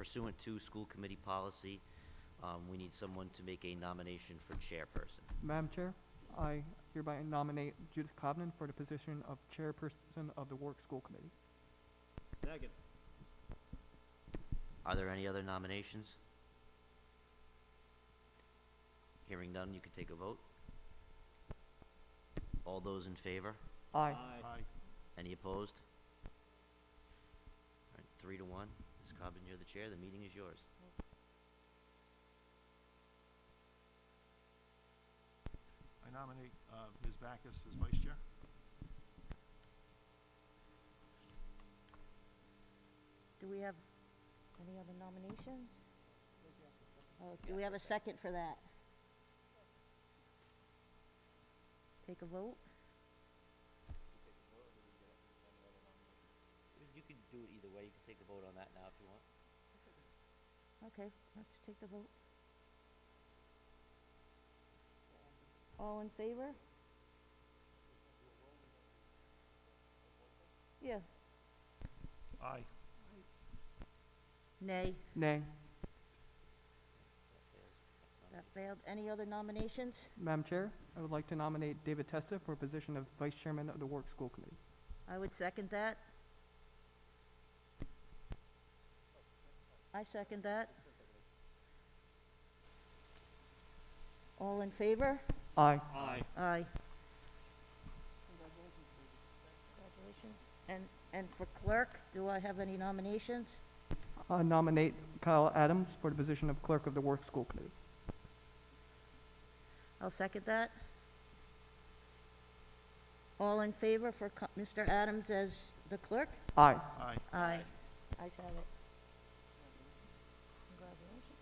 pursuant to school committee policy, we need someone to make a nomination for chairperson. Madam Chair, I hereby nominate Judith Cobden for the position of chairperson of the Warwick School Committee. Second. Are there any other nominations? Hearing none, you can take a vote. All those in favor? Aye. Aye. Any opposed? All right, 3 to 1. Ms. Cobden, you're the chair. The meeting is yours. I nominate Ms. Backus as vice chair. Do we have any other nominations? Oh, do we have a second for that? Take a vote? You can do it either way. You can take a vote on that now if you want. Okay, let's take the vote. All in favor? Yeah. Aye. Nay. Nay. That failed. Any other nominations? Madam Chair, I would like to nominate David Testa for a position of vice chairman of the Warwick School Committee. I would second that. I second that. All in favor? Aye. Aye. Aye. Congratulations. And for clerk, do I have any nominations? Nominate Kyle Adams for the position of clerk of the Warwick School Committee. I'll second that. All in favor for Mr. Adams as the clerk? Aye. Aye. Aye. Ayes have it. Congratulations.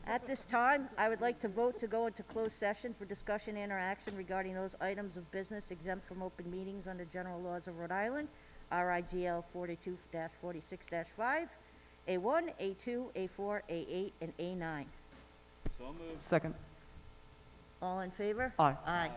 At this time, I would like to vote to go into closed session for discussion and or action regarding those items of business exempt from open meetings under general laws of Rhode Island, RIGL 42-46-5, A1, A2, A4, A8, and A9. So moved. Second. All in favor? Aye. Aye.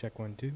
Check 1, 2.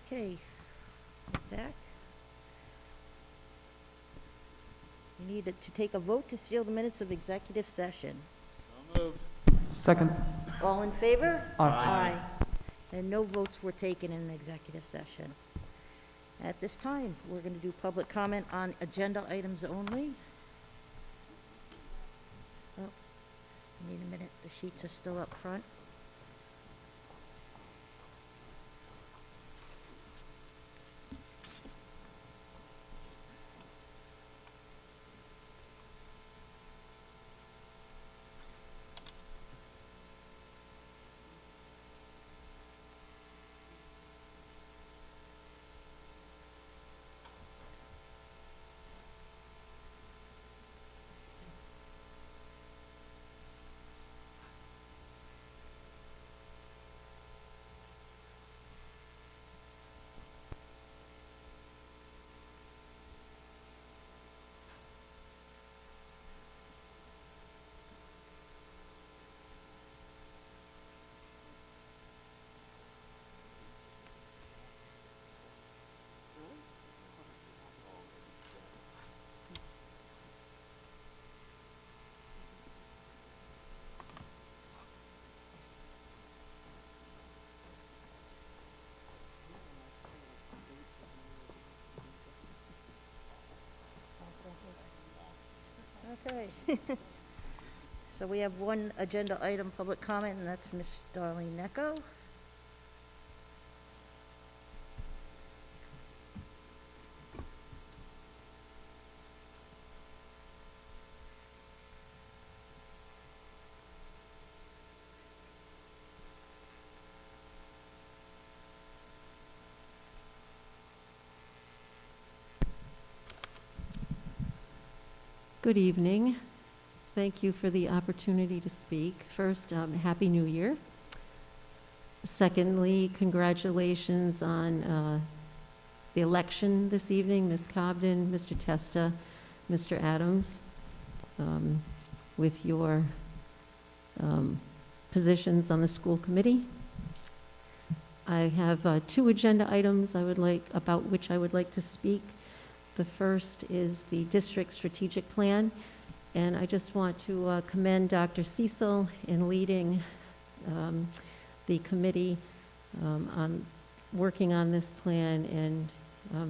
Okay, back. We need to take a vote to seal the minutes of executive session. So moved. Second. All in favor? Aye. And no votes were taken in executive session. At this time, we're going to do public comment on agenda items only. Oh, need a minute, the sheets are still up front. Okay. So we have one agenda item, public comment, and that's Ms. Darlene Necco. Good evening. Thank you for the opportunity to speak. First, Happy New Year. Secondly, congratulations on the election this evening, Ms. Cobden, Mr. Testa, Mr. Adams, with your positions on the school committee. I have two agenda items about which I would like to speak. The first is the district strategic plan, and I just want to commend Dr. Cecil in leading the committee on working on this plan and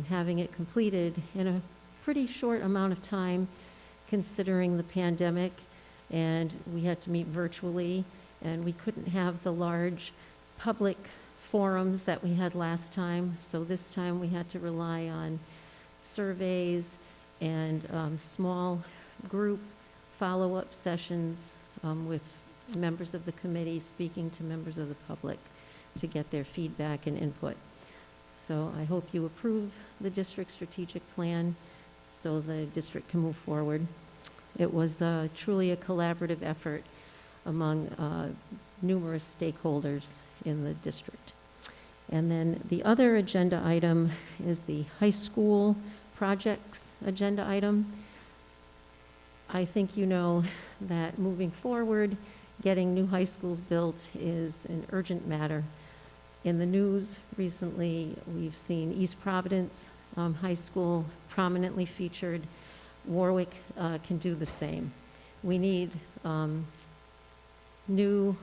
having it completed in a pretty short amount of time considering the pandemic, and we had to meet virtually, and we couldn't have the large public forums that we had last time, so this time we had to rely on surveys and small group follow-up sessions with members of the committee speaking to members of the public to get their feedback and input. So I hope you approve the district strategic plan so the district can move forward. It was truly a collaborative effort among numerous stakeholders in the district. And then the other agenda item is the high school projects agenda item. I think you know that moving forward, getting new high schools built is an urgent matter. In the news recently, we've seen East Providence High School prominently featured. Warwick can do the same. We need new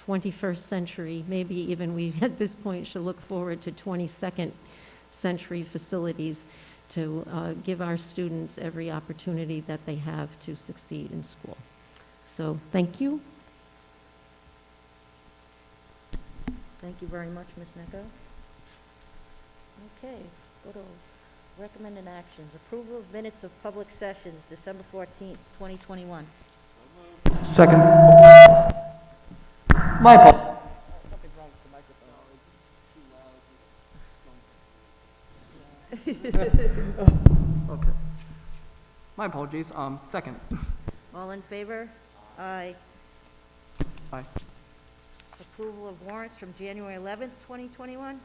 21st century, maybe even we at this point should look forward to 22nd century facilities to give our students every opportunity that they have to succeed in school. So thank you. Thank you very much, Ms. Necco. Okay, go to recommended actions. Approval of minutes of public sessions, December 14th, 2021. Second. My apologies. Something's wrong with the microphone. Okay. My apologies. Second. All in favor? Aye. Aye. Approval of warrants from January 11th, 2021.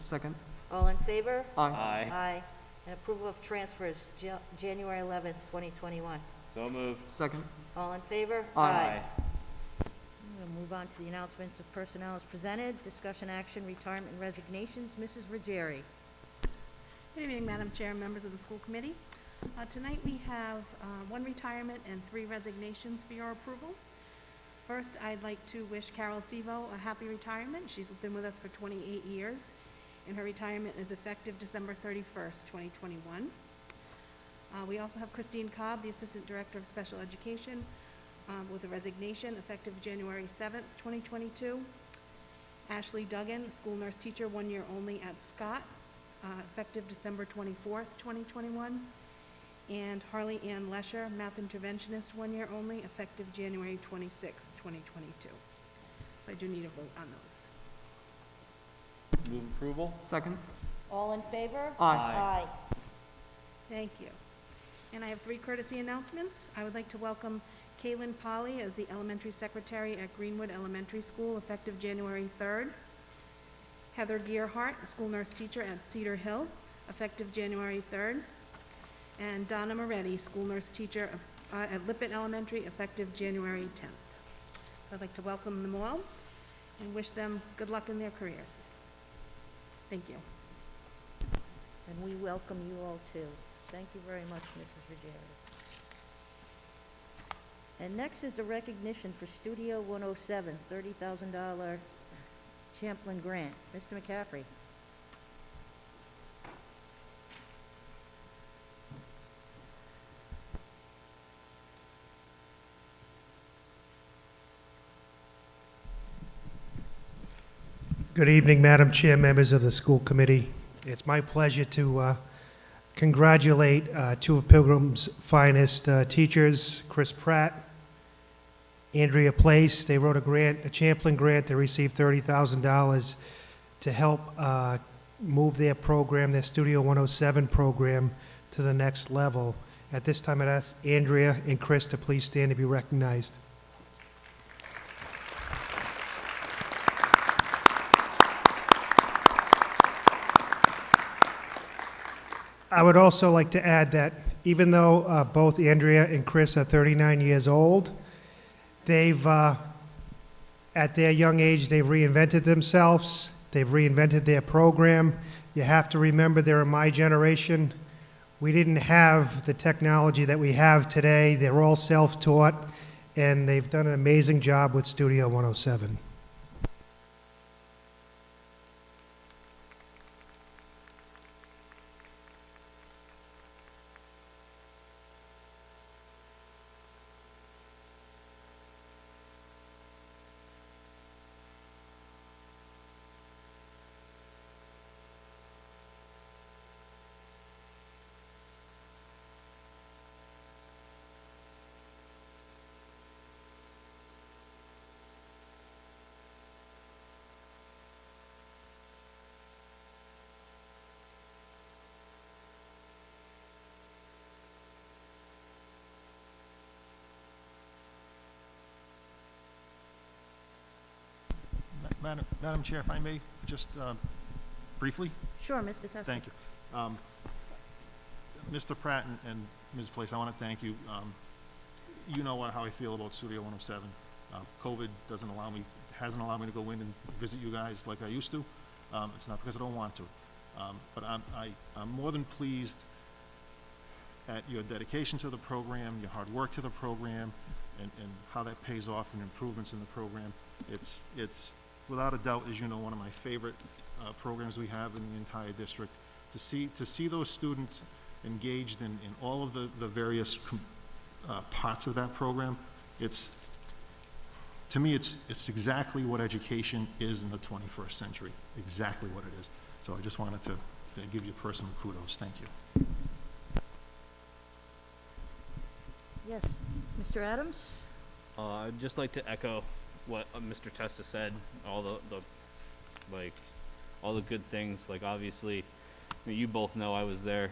Second. All in favor? Aye. Aye. Aye. And approval of transfers, January 11th, 2021. So moved. Second. All in favor? Aye. We'll move on to the announcements of personnel as presented. Discussion action, retirement and resignations. Mrs. Ruggieri. Good evening, Madam Chair and members of the school committee. Tonight we have one retirement and 3 resignations for your approval. First, I'd like to wish Carol Sevo a happy retirement. She's been with us for 28 years, and her retirement is effective December 31st, 2021. We also have Christine Cobb, the Assistant Director of Special Education, with a resignation effective January 7th, 2022. Ashley Duggan, school nurse teacher, 1 year only at Scott, effective December 24th, 2021. And Harley Ann Lesher, math interventionist, 1 year only, effective January 26th, 2022. So I do need a vote on those. Move approval? Second. All in favor? Aye. Thank you. And I have 3 courtesy announcements. I would like to welcome Kaylin Polly as the elementary secretary at Greenwood Elementary School, effective January 3rd. Heather Gearhart, school nurse teacher at Cedar Hill, effective January 3rd. And Donna Moretti, school nurse teacher at Lippett Elementary, effective January 10th. I'd like to welcome them all and wish them good luck in their careers. Thank you. And we welcome you all too. Thank you very much, Mrs. Ruggieri. And next is the recognition for Studio 107, $30,000 Champlin grant. Mr. McCaffrey. Good evening, Madam Chair, members of the school committee. It's my pleasure to congratulate two of Pilgrim's finest teachers, Chris Pratt, Andrea Place. They wrote a grant, a Champlain grant. They received $30,000 to help move their program, their Studio 107 program, to the next level. At this time, I'd ask Andrea and Chris to please stand to be recognized. I would also like to add that even though both Andrea and Chris are 39 years old, they've, at their young age, they've reinvented themselves. They've reinvented their program. You have to remember they're in my generation. We didn't have the technology that we have today. They're all self-taught, and they've done an amazing job with Studio 107. Madam Chair, if I may, just briefly? Sure, Mr. Testa. Thank you. Mr. Pratt and Ms. Place, I want to thank you. You know how I feel about Studio 107. COVID hasn't allowed me to go in and visit you guys like I used to. It's not because I don't want to. But I'm more than pleased at your dedication to the program, your hard work to the program, and how that pays off in improvements in the program. It's without a doubt, as you know, one of my favorite programs we have in the entire district. To see those students engaged in all of the various parts of that program, to me, it's exactly what education is in the 21st century. Exactly what it is. So I just wanted to give you personal kudos. Thank you. Yes, Mr. Adams? I'd just like to echo what Mr. Testa said, all the good things. Like, obviously, you both know I was there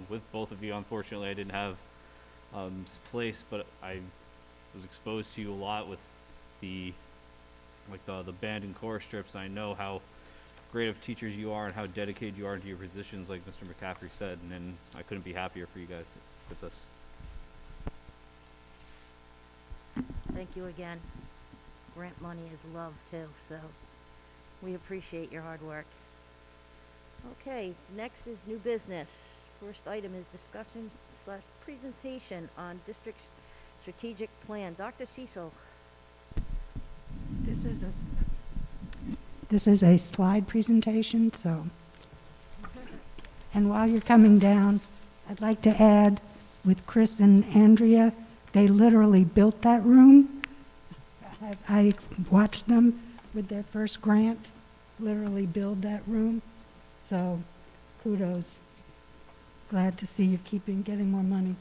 with both of you. Unfortunately, I didn't have place, but I was exposed to you a lot with the band and chorus trips. I know how great of teachers you are and how dedicated you are to your positions, like Mr. McCaffrey said, and I couldn't be happier for you guys with us. Thank you again. Grant money is love too, so we appreciate your hard work. Okay, next is new business. First item is discussion/presentation on district's strategic plan. Dr. Cecil. This is a slide presentation, so. And while you're coming down, I'd like to add, with Chris and Andrea, they literally built that room. I watched them with their first grant literally build that room. So kudos. Glad to see you getting more money.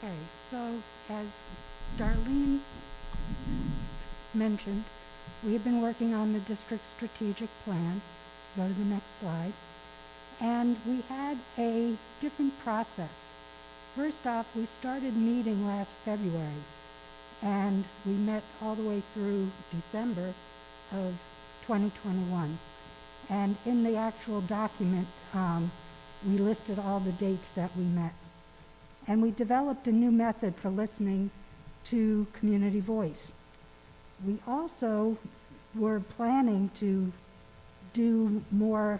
Okay, so as Darlene mentioned, we have been working on the district's strategic plan. Go to the next slide. And we had a different process. First off, we started meeting last February, and we met all the way through December of 2021. And in the actual document, we listed all the dates that we met. And we developed a new method for listening to community voice. We also were planning to do more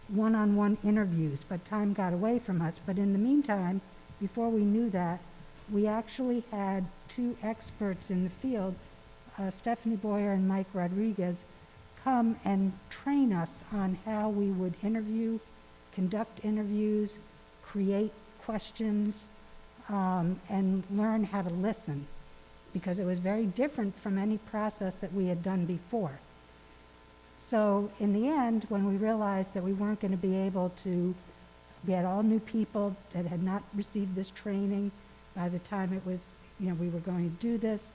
one-on-one interviews, but time got away from us. But in the meantime, before we knew that, we actually had two experts in the field, Stephanie Boyer and Mike Rodriguez, come and train us on how we would interview, conduct interviews, create questions, and learn how to listen, because it was very different from any process that we had done before. So in the end, when we realized that we weren't going to be able to, we had all new people that had not received this training by the time it was, we were going to do this,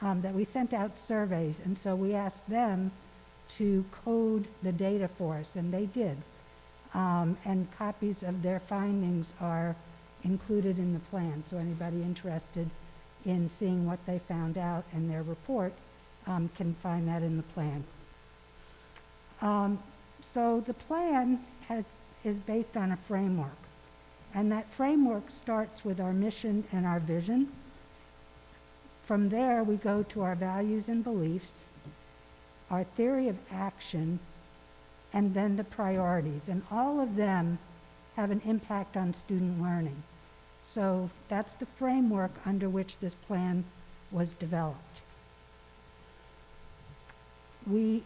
that we sent out surveys. And so we asked them to code the data for us, and they did. And copies of their findings are included in the plan. So anybody interested in seeing what they found out in their report can find that in the plan. So the plan is based on a framework, and that framework starts with our mission and our vision. From there, we go to our values and beliefs, our theory of action, and then the priorities. And all of them have an impact on student learning. So that's the framework under which this plan was developed. We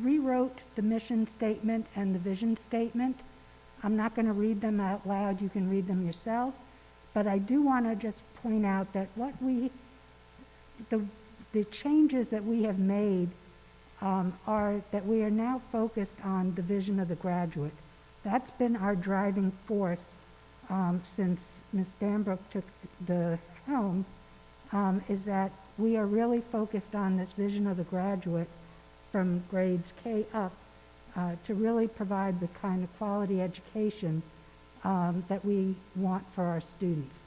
rewrote the mission statement and the vision statement. I'm not going to read them out loud. You can read them yourself. But I do want to just point out that the changes that we have made are that we are now focused on the vision of the graduate. That's been our driving force since Ms. Stanbrook took the helm, is that we are really focused on this vision of the graduate from grades K up to really provide the kind of quality education that we want for our students.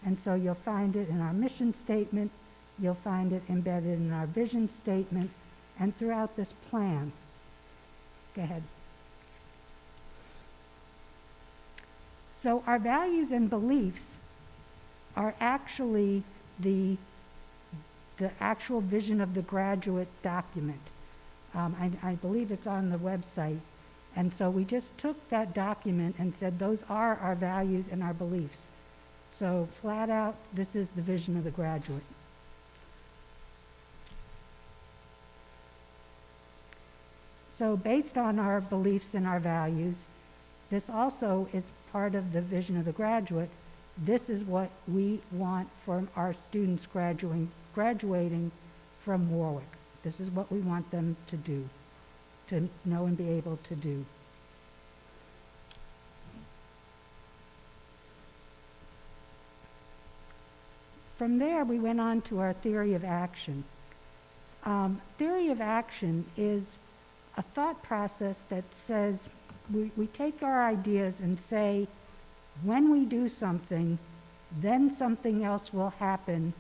And so you'll find it in our mission statement, you'll find it embedded in our vision statement, and throughout this plan. Go ahead. So our values and beliefs are actually the actual vision of the graduate document. I believe it's on the website. And so we just took that document and said those are our values and our beliefs. So flat out, this is the vision of the graduate. So based on our beliefs and our values, this also is part of the vision of the graduate. This is what we want from our students graduating from Warwick. This is what we want them to do, to know and be able to do. From there, we went on to our theory of action. Theory of action is a thought process that says we take our ideas and say, when we do something, then something else will happen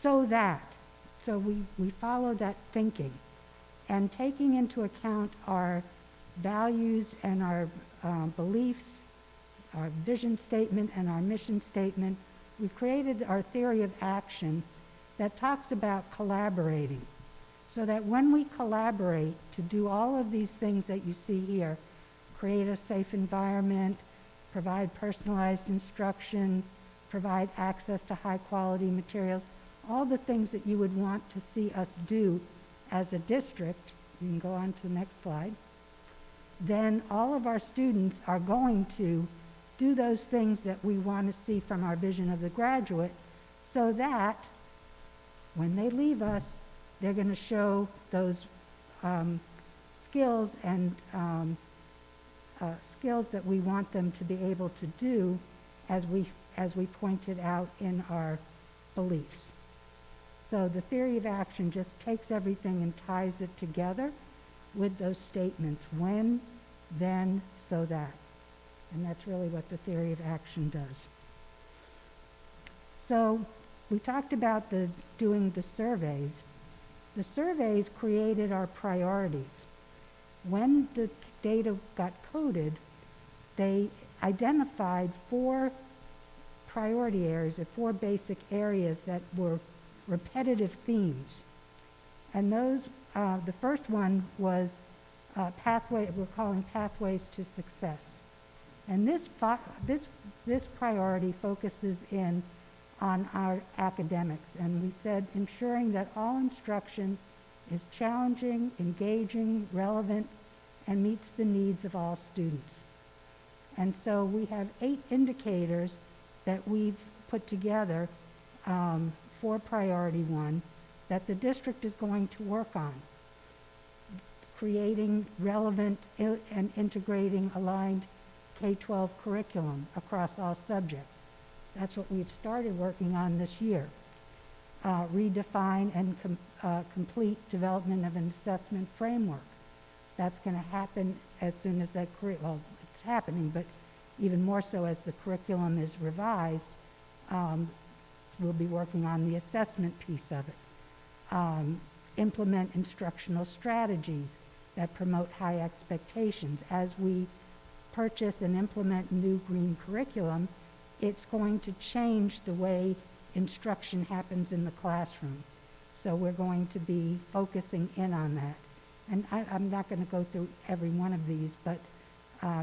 so that. So we follow that thinking. And taking into account our values and our beliefs, our vision statement and our mission statement, we created our theory of action that talks about collaborating. So that when we collaborate to do all of these things that you see here, create a safe environment, provide personalized instruction, provide access to high quality materials, all the things that you would want to see us do as a district, you can go on to the next slide, then all of our students are going to do those things that we want to see from our vision of the graduate, so that when they leave us, they're going to show those skills and skills that we want them to be able to do as we pointed out in our beliefs. So the theory of action just takes everything and ties it together with those statements: when, then, so that. And that's really what the theory of action does. So we talked about doing the surveys. The surveys created our priorities. When the data got coded, they identified 4 priority areas, or 4 basic areas that were repetitive themes. And those, the first one was we're calling Pathways to Success. And this priority focuses in on our academics. And we said ensuring that all instruction is challenging, engaging, relevant, and meets the needs of all students. And so we have 8 indicators that we've put together for priority 1 that the district is going to work on. Creating relevant and integrating aligned K-12 curriculum across all subjects. That's what we've started working on this year. Redefine and complete development of an assessment framework. That's going to happen as soon as that well, it's happening, but even more so as the curriculum is revised, we'll be working on the assessment piece of it. Implement instructional strategies that promote high expectations. As we purchase and implement new green curriculum, it's going to change the way instruction happens in the classroom. So we're going to be focusing in on that. And I'm not going to go through every one of these, but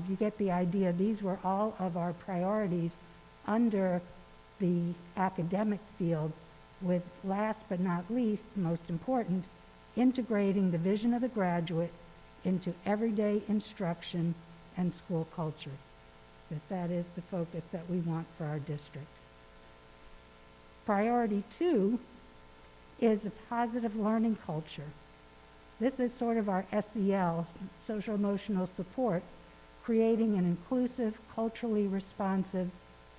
you get the idea. These were all of our priorities under the academic field, with last but not least, most important, integrating the vision of the graduate into everyday instruction and school culture, because that is the focus that we want for our district. Priority 2 is a positive learning culture. This is sort of our SEL, social emotional support, creating an inclusive, culturally responsive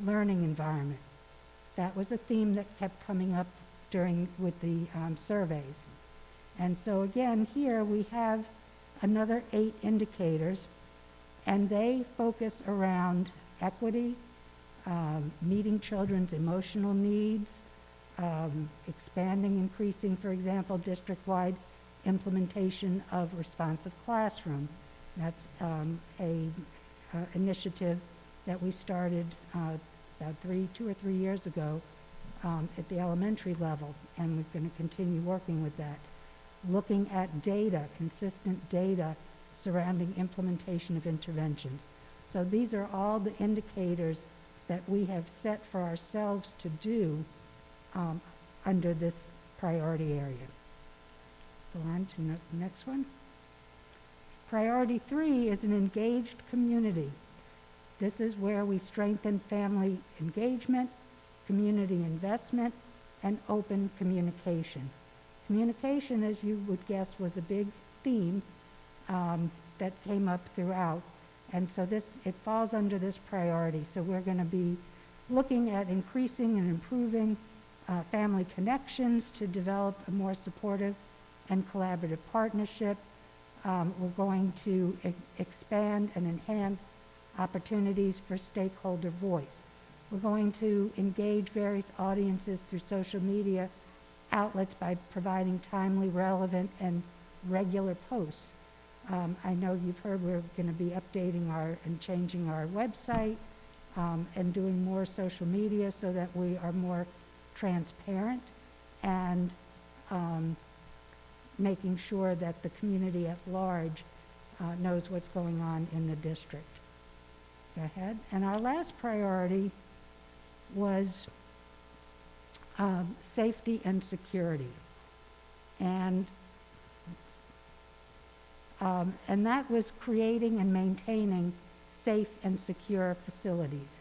learning environment. That was a theme that kept coming up with the surveys. And so again, here we have another 8 indicators, and they focus around equity, meeting children's emotional needs, expanding, increasing, for example, district-wide implementation of responsive classroom. That's a initiative that we started about 2 or 3 years ago at the elementary level, and we're going to continue working with that. Looking at data, consistent data surrounding implementation of interventions. So these are all the indicators that we have set for ourselves to do under this priority area. Go on to the next one. Priority 3 is an engaged community. This is where we strengthen family engagement, community investment, and open communication. Communication, as you would guess, was a big theme that came up throughout. And so it falls under this priority. So we're going to be looking at increasing and improving family connections to develop a more supportive and collaborative partnership. We're going to expand and enhance opportunities for stakeholder voice. We're going to engage various audiences through social media outlets by providing timely, relevant, and regular posts. I know you've heard we're going to be updating and changing our website and doing more social media so that we are more transparent and making sure that the community at large knows what's going on in the district. Go ahead. And our last priority was safety and security. And that was creating and maintaining safe and secure facilities.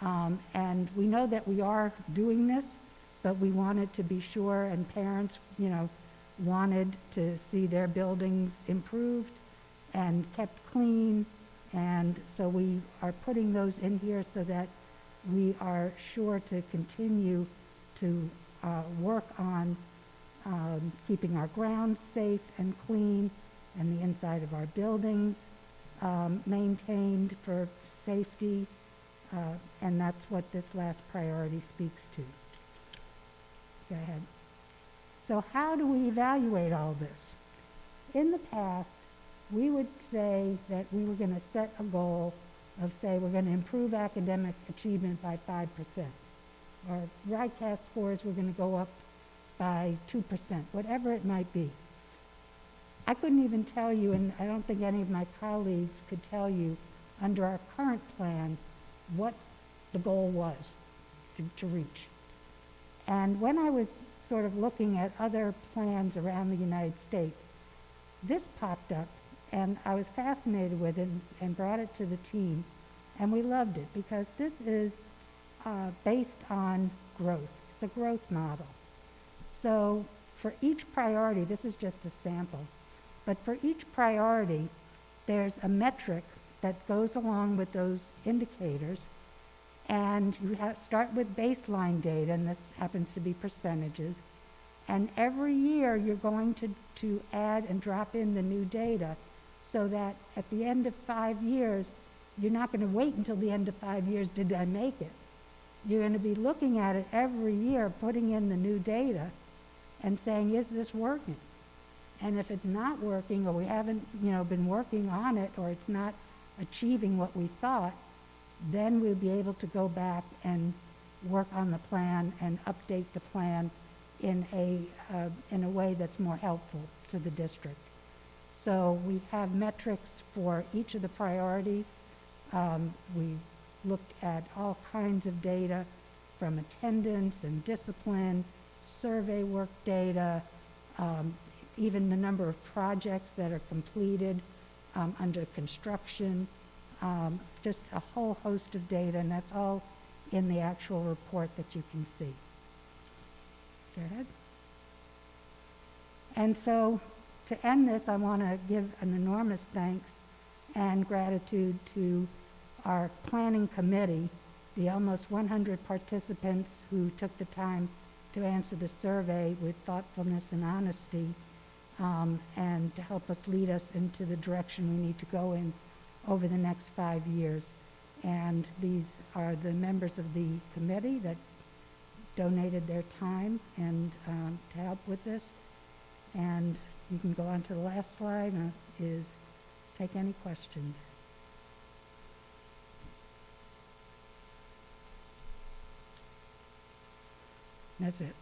And we know that we are doing this, but we wanted to be sure, and parents, wanted to see their buildings improved and kept clean. And so we are putting those in here so that we are sure to continue to work on keeping our grounds safe and clean, and the inside of our buildings maintained for safety, and that's what this last priority speaks to. Go ahead. So how do we evaluate all this? In the past, we would say that we were going to set a goal of, say, we're going to improve academic achievement by 5%. Our RICAS scores were going to go up by 2%, whatever it might be. I couldn't even tell you, and I don't think any of my colleagues could tell you, under our current plan, what the goal was to reach. And when I was sort of looking at other plans around the United States, this popped up, and I was fascinated with it and brought it to the team, and we loved it because this is based on growth. It's a growth model. So for each priority, this is just a sample, but for each priority, there's a metric that goes along with those indicators, and you start with baseline data, and this happens to be percentages, and every year you're going to add and drop in the new data so that at the end of 5 years, you're not going to wait until the end of 5 years, did I make it? You're going to be looking at it every year, putting in the new data and saying, is this working? And if it's not working, or we haven't, been working on it, or it's not achieving what we thought, then we'll be able to go back and work on the plan and update the plan in a way that's more helpful to the district. So we have metrics for each of the priorities. We looked at all kinds of data from attendance and discipline, survey work data, even the number of projects that are completed under construction, just a whole host of data, and that's all in the actual report that you can see. Go ahead. And so to end this, I want to give an enormous thanks and gratitude to our planning committee, the almost 100 participants who took the time to answer the survey with thoughtfulness and honesty, and to help us lead us into the direction we need to go in over the next 5 years. And these are the members of the committee that donated their time and to help with this. And you can go on to the last slide, is take any questions. That's it.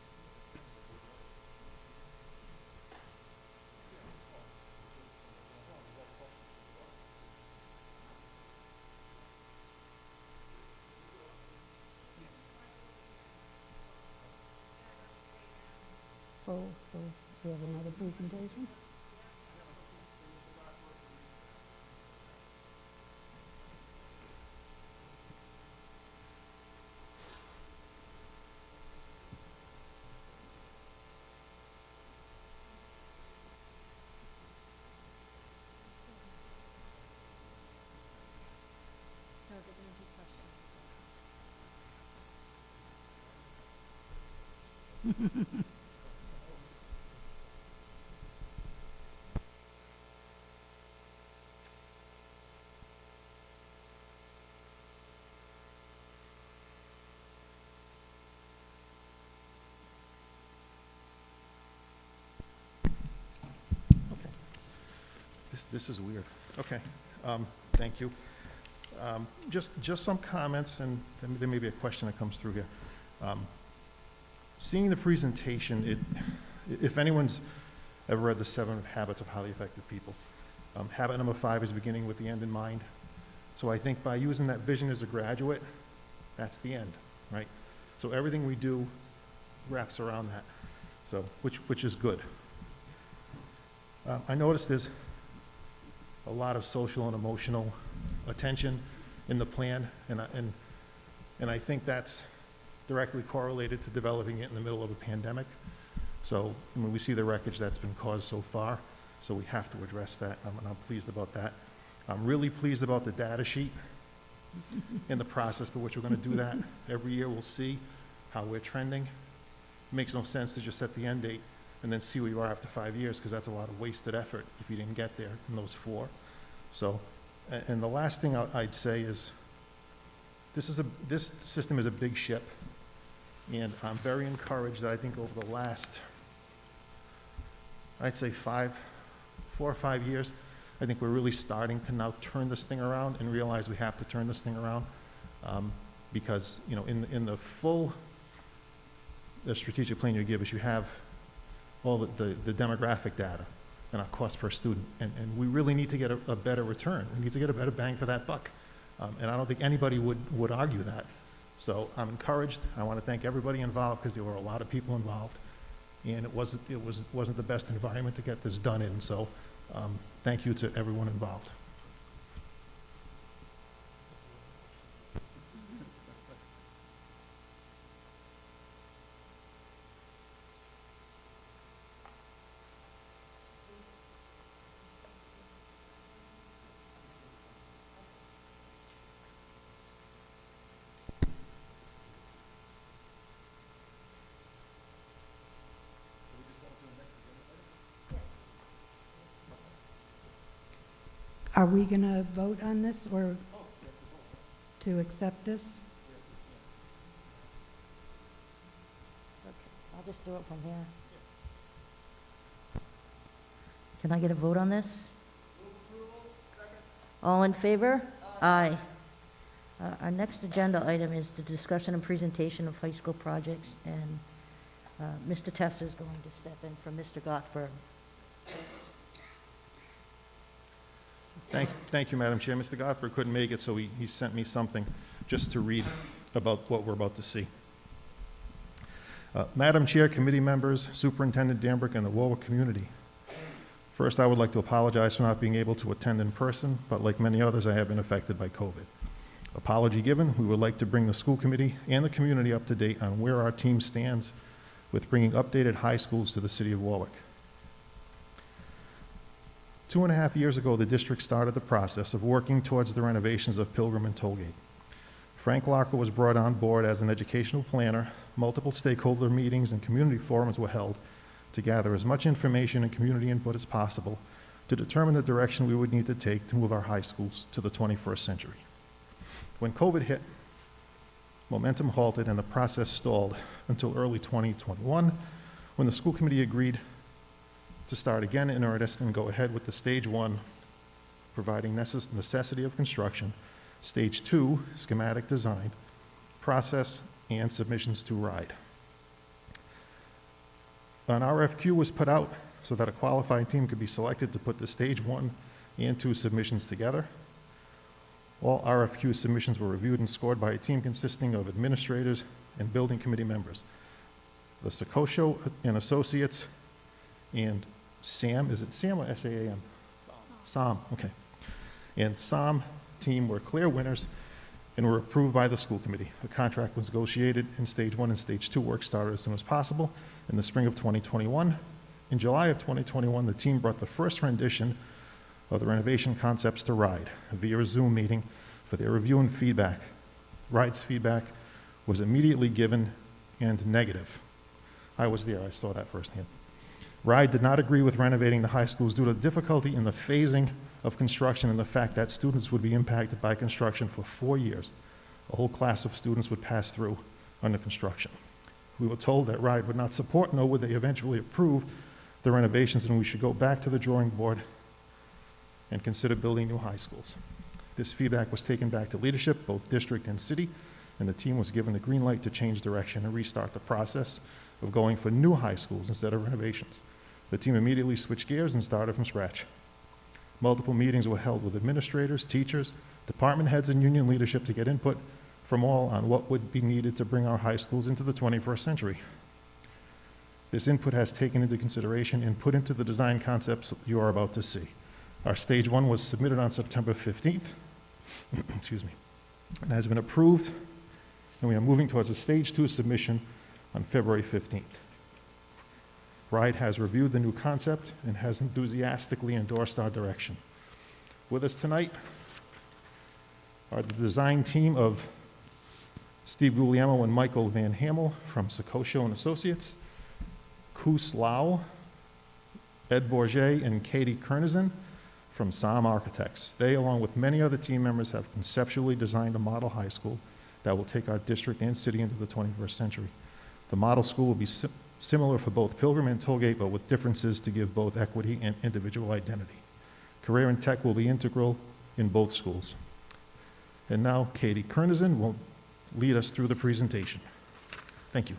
So we have another presentation? This is weird. Okay, thank you. Just some comments, and then there may be a question that comes through here. Seeing the presentation, if anyone's ever read the 7 Habits of Highly Effective People, habit number 5 is beginning with the end in mind. So I think by using that vision as a graduate, that's the end, right? So everything we do wraps around that, so which is good. I noticed there's a lot of social and emotional attention in the plan, and I think that's directly correlated to developing it in the middle of a pandemic. So when we see the wreckage that's been caused so far, so we have to address that, and I'm pleased about that. I'm really pleased about the data sheet and the process by which we're going to do that. Every year we'll see how we're trending. It makes no sense to just set the end date and then see where you are after 5 years, because that's a lot of wasted effort if you didn't get there in those 4. So, and the last thing I'd say is, this system is a big ship, and I'm very encouraged that I think over the last, I'd say 4 or 5 years, I think we're really starting to now turn this thing around and realize we have to turn this thing around, because in the full the strategic plan you give us, you have all the demographic data and our cost per student. And we really need to get a better return. We need to get a better bang for that buck. And I don't think anybody would argue that. So I'm encouraged. I want to thank everybody involved because there were a lot of people involved. And it wasn't the best environment to get this done in. So thank you to everyone involved. Are we going to vote on this or to accept this? I'll just do it from here. Can I get a vote on this? All in favor? Aye. Our next agenda item is the discussion and presentation of high school projects, and Mr. Testa is going to step in for Mr. Gothberg. Thank you, Madam Chair. Mr. Gothberg couldn't make it, so he sent me something just to read about what we're about to see. Madam Chair, committee members, Superintendent Danbrick, and the Warwick community. First, I would like to apologize for not being able to attend in person, but like many others, I have been affected by COVID. Apology given, we would like to bring the school committee and the community up to date on where our team stands with bringing updated high schools to the city of Warwick. 2.5 years ago, the district started the process of working towards the renovations of Pilgrim and Tollgate. Frank Larker was brought on board as an educational planner. Multiple stakeholder meetings and community forums were held to gather as much information and community input as possible to determine the direction we would need to take to move our high schools to the 21st century. When COVID hit, momentum halted and the process stalled until early 2021, when the school committee agreed to start again in earnest and go ahead with the stage 1, providing necessity of construction, stage 2, schematic design, process, and submissions to RIDE. An RFQ was put out so that a qualified team could be selected to put the stage 1 and 2 submissions together. All RFQ submissions were reviewed and scored by a team consisting of administrators and building committee members. The Sakosho and Associates and SAM, is it SAM or SAAM? SAM, okay. And SAM team were clear winners and were approved by the school committee. A contract was negotiated and stage 1 and stage 2 work started as soon as possible in the spring of 2021. In July of 2021, the team brought the first rendition of the renovation concepts to RIDE via a Zoom meeting for their review and feedback. RIDE's feedback was immediately given and negative. I was there, I saw that firsthand. RIDE did not agree with renovating the high schools due to difficulty in the phasing of construction and the fact that students would be impacted by construction for 4 years. A whole class of students would pass through under construction. We were told that RIDE would not support, nor would they eventually approve the renovations, and we should go back to the drawing board and consider building new high schools. This feedback was taken back to leadership, both district and city, and the team was given the green light to change direction and restart the process of going for new high schools instead of renovations. The team immediately switched gears and started from scratch. Multiple meetings were held with administrators, teachers, department heads, and union leadership to get input from all on what would be needed to bring our high schools into the 21st century. This input has taken into consideration and put into the design concepts you are about to see. Our stage 1 was submitted on September 15th, excuse me, and has been approved, and we are moving towards a stage 2 submission on February 15th. RIDE has reviewed the new concept and has enthusiastically endorsed our direction. With us tonight are the design team of Steve Guglielmo and Michael Van Hamel from Sakosho and Associates, Koos Lau, Ed Bourget, and Katie Kernizan from SAM Architects. They, along with many other team members, have conceptually designed a model high school that will take our district and city into the 21st century. The model school will be similar for both Pilgrim and Tollgate, but with differences to give both equity and individual identity. Career and tech will be integral in both schools. And now Katie Kernizan will lead us through the presentation. Thank you.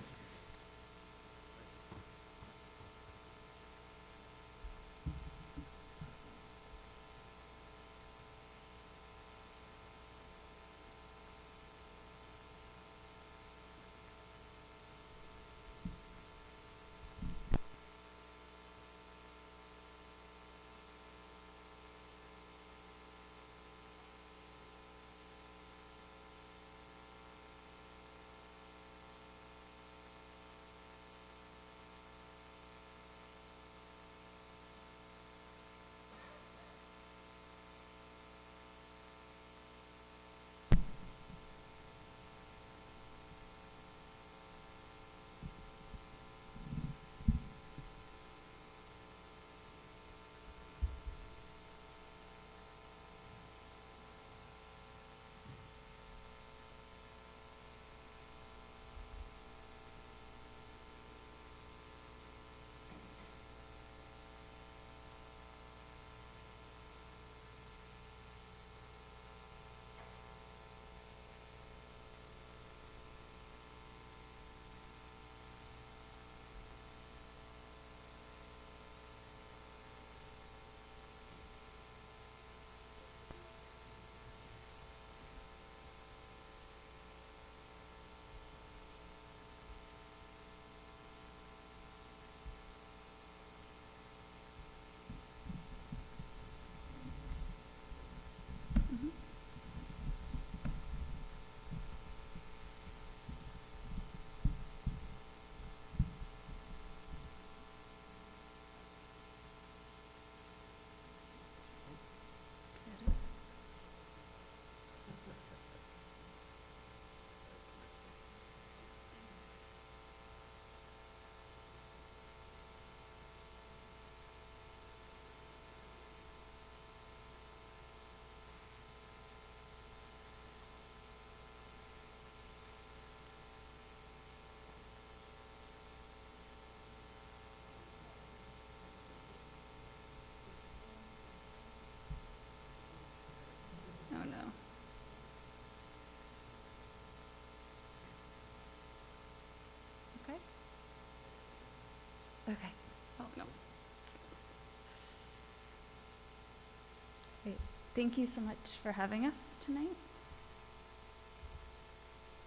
thank you so much for having us tonight.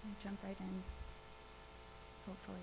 I'll jump right in, hopefully.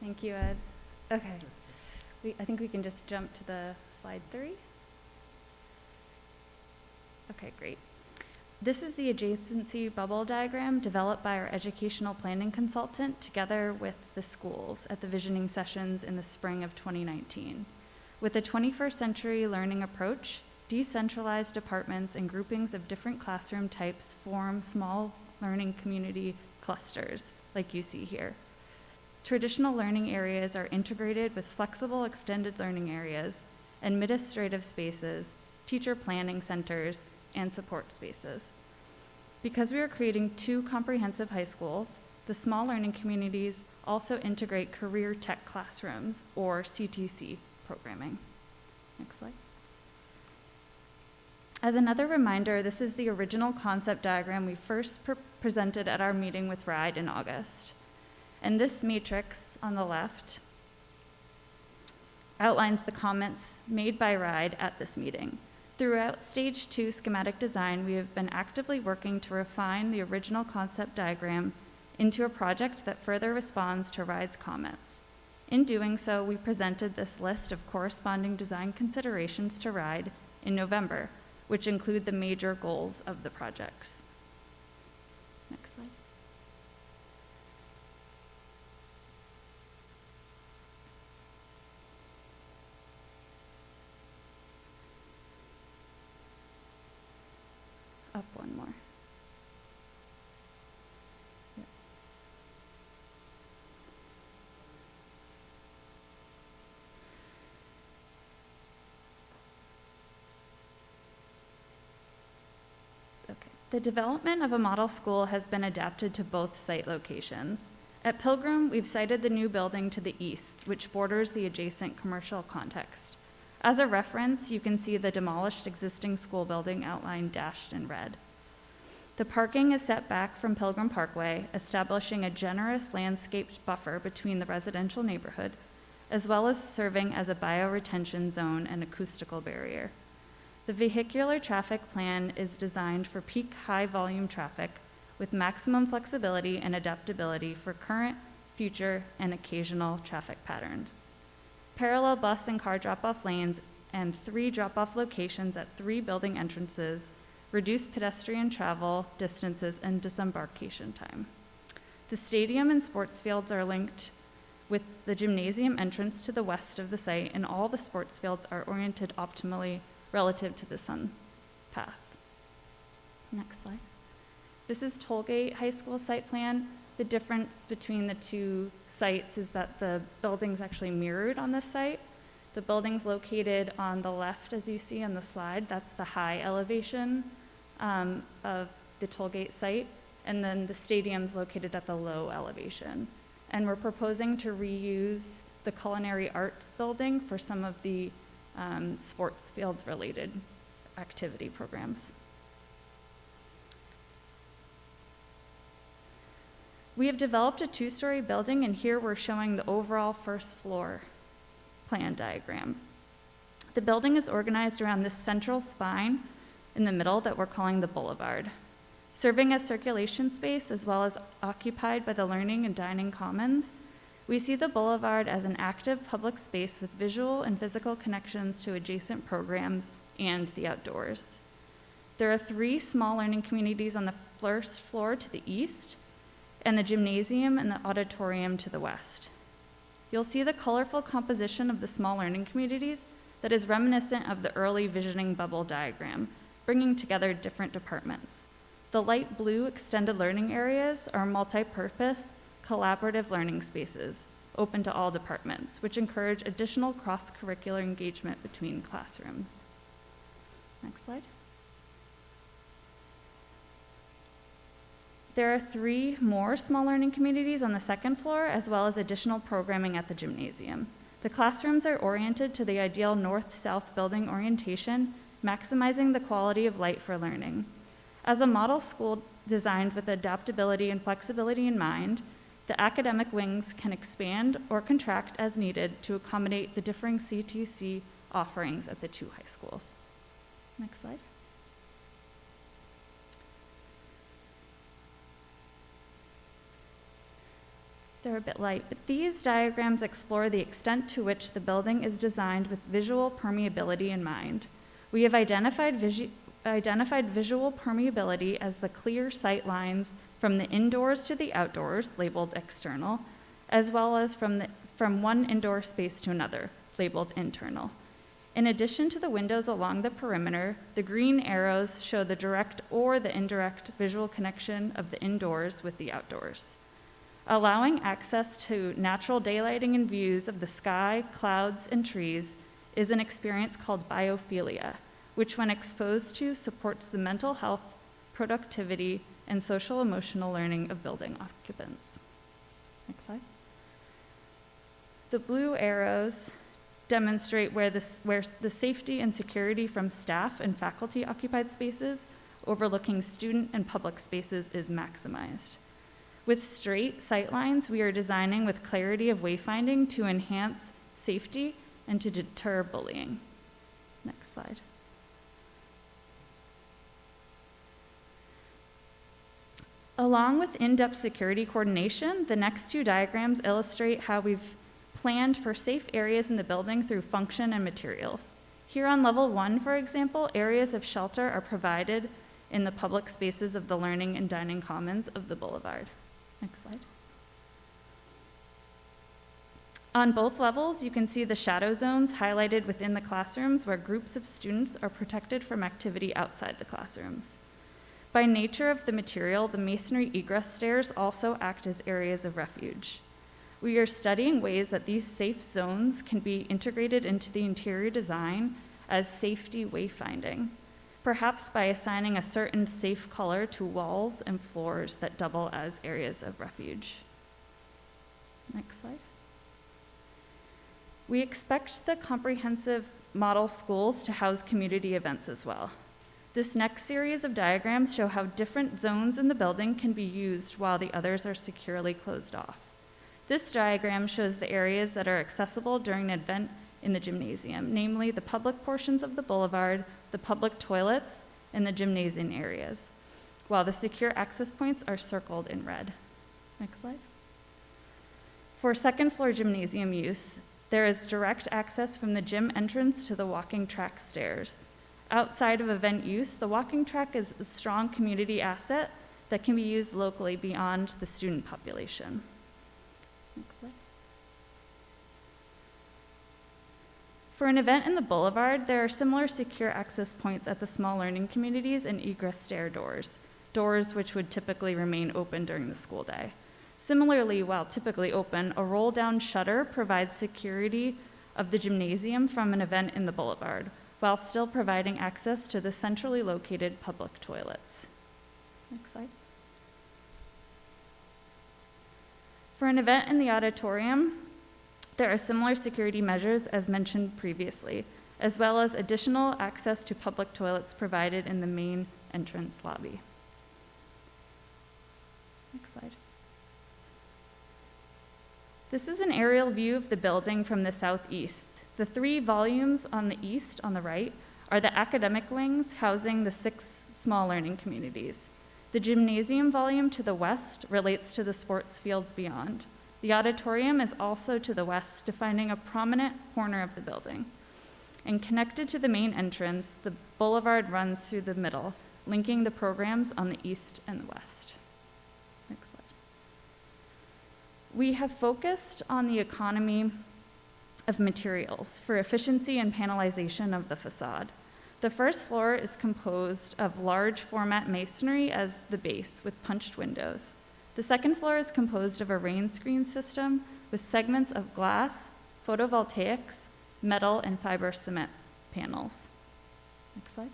Thank you, Ed. Okay. I think we can just jump to the slide 3. Okay, great. This is the adjacency bubble diagram developed by our educational planning consultant together with the schools at the visioning sessions in the spring of 2019. With a 21st century learning approach, decentralized departments and groupings of different classroom types form small learning community clusters, like you see here. Traditional learning areas are integrated with flexible extended learning areas, administrative spaces, teacher planning centers, and support spaces. Because we are creating 2 comprehensive high schools, the small learning communities also integrate career tech classrooms, or CTC programming. Next slide. As another reminder, this is the original concept diagram we first presented at our meeting with RIDE in August. And this matrix on the left outlines the comments made by RIDE at this meeting. Throughout Stage 2 schematic design, we have been actively working to refine the original concept diagram into a project that further responds to RIDE's comments. In doing so, we presented this list of corresponding design considerations to RIDE in November, which include the major goals of the projects. Next slide. Up one more. Yep. The development of a model school has been adapted to both site locations. At Pilgrim, we've sited the new building to the east, which borders the adjacent commercial context. As a reference, you can see the demolished existing school building outlined dashed in red. The parking is set back from Pilgrim Parkway, establishing a generous landscaped buffer between the residential neighborhood, as well as serving as a bioretention zone and acoustical barrier. The vehicular traffic plan is designed for peak high-volume traffic with maximum flexibility and adaptability for current, future, and occasional traffic patterns. Parallel bus and car drop-off lanes and 3 drop-off locations at 3 building entrances reduce pedestrian travel distances and disembarkation time. The stadium and sports fields are linked with the gymnasium entrance to the west of the site, and all the sports fields are oriented optimally relative to the sun path. Next slide. This is Tollgate High School site plan. The difference between the two sites is that the building's actually mirrored on this site. The building's located on the left, as you see on the slide. That's the high elevation of the Tollgate site, and then the stadium's located at the low elevation. And we're proposing to reuse the culinary arts building for some of the sports fields related activity programs. We have developed a 2-story building, and here we're showing the overall first floor plan diagram. The building is organized around this central spine in the middle that we're calling the boulevard. Serving as circulation space as well as occupied by the learning and dining commons, we see the boulevard as an active public space with visual and physical connections to adjacent programs and the outdoors. There are 3 small learning communities on the first floor to the east, and the gymnasium and the auditorium to the west. You'll see the colorful composition of the small learning communities that is reminiscent of the early visioning bubble diagram, bringing together different departments. The light blue extended learning areas are multi-purpose, collaborative learning spaces, open to all departments, which encourage additional cross-curricular engagement between classrooms. Next slide. There are 3 more small learning communities on the second floor, as well as additional programming at the gymnasium. The classrooms are oriented to the ideal north-south building orientation, maximizing the quality of light for learning. As a model school designed with adaptability and flexibility in mind, the academic wings can expand or contract as needed to accommodate the differing CTC offerings at the 2 high schools. Next slide. They're a bit light, but these diagrams explore the extent to which the building is designed with visual permeability in mind. We have identified visual permeability as the clear sight lines from the indoors to the outdoors, labeled external, as well as from one indoor space to another, labeled internal. In addition to the windows along the perimeter, the green arrows show the direct or the indirect visual connection of the indoors with the outdoors. Allowing access to natural daylighting and views of the sky, clouds, and trees is an experience called biophilia, which when exposed to supports the mental health, productivity, and social emotional learning of building occupants. Next slide. The blue arrows demonstrate where the safety and security from staff and faculty occupied spaces overlooking student and public spaces is maximized. With straight sight lines, we are designing with clarity of wayfinding to enhance safety and to deter bullying. Next slide. Along with in-depth security coordination, the next 2 diagrams illustrate how we've planned for safe areas in the building through function and materials. Here on level 1, for example, areas of shelter are provided in the public spaces of the learning and dining commons of the boulevard. Next slide. On both levels, you can see the shadow zones highlighted within the classrooms where groups of students are protected from activity outside the classrooms. By nature of the material, the masonry egress stairs also act as areas of refuge. We are studying ways that these safe zones can be integrated into the interior design as safety wayfinding. perhaps by assigning a certain safe color to walls and floors that double as areas of refuge. Next slide. We expect the comprehensive model schools to house community events as well. This next series of diagrams show how different zones in the building can be used while the others are securely closed off. This diagram shows the areas that are accessible during an event in the gymnasium, namely the public portions of the boulevard, the public toilets, and the gymnasium areas, while the secure access points are circled in red. Next slide. For second floor gymnasium use, there is direct access from the gym entrance to the walking track stairs. Outside of event use, the walking track is a strong community asset that can be used locally beyond the student population. Next slide. For an event in the boulevard, there are similar secure access points at the small learning communities and egress stair doors, doors which would typically remain open during the school day. Similarly, while typically open, a roll-down shutter provides security of the gymnasium from an event in the boulevard, while still providing access to the centrally located public toilets. Next slide. For an event in the auditorium, there are similar security measures as mentioned previously, as well as additional access to public toilets provided in the main entrance lobby. Next slide. This is an aerial view of the building from the southeast. The 3 volumes on the east, on the right, are the academic wings housing the 6 small learning communities. The gymnasium volume to the west relates to the sports fields beyond. The auditorium is also to the west, defining a prominent corner of the building. And connected to the main entrance, the boulevard runs through the middle, linking the programs on the east and the west. Next slide. We have focused on the economy of materials for efficiency and panelization of the facade. The first floor is composed of large format masonry as the base with punched windows. The second floor is composed of a rain screen system with segments of glass, photovoltaics, metal, and fiber cement panels. Next slide.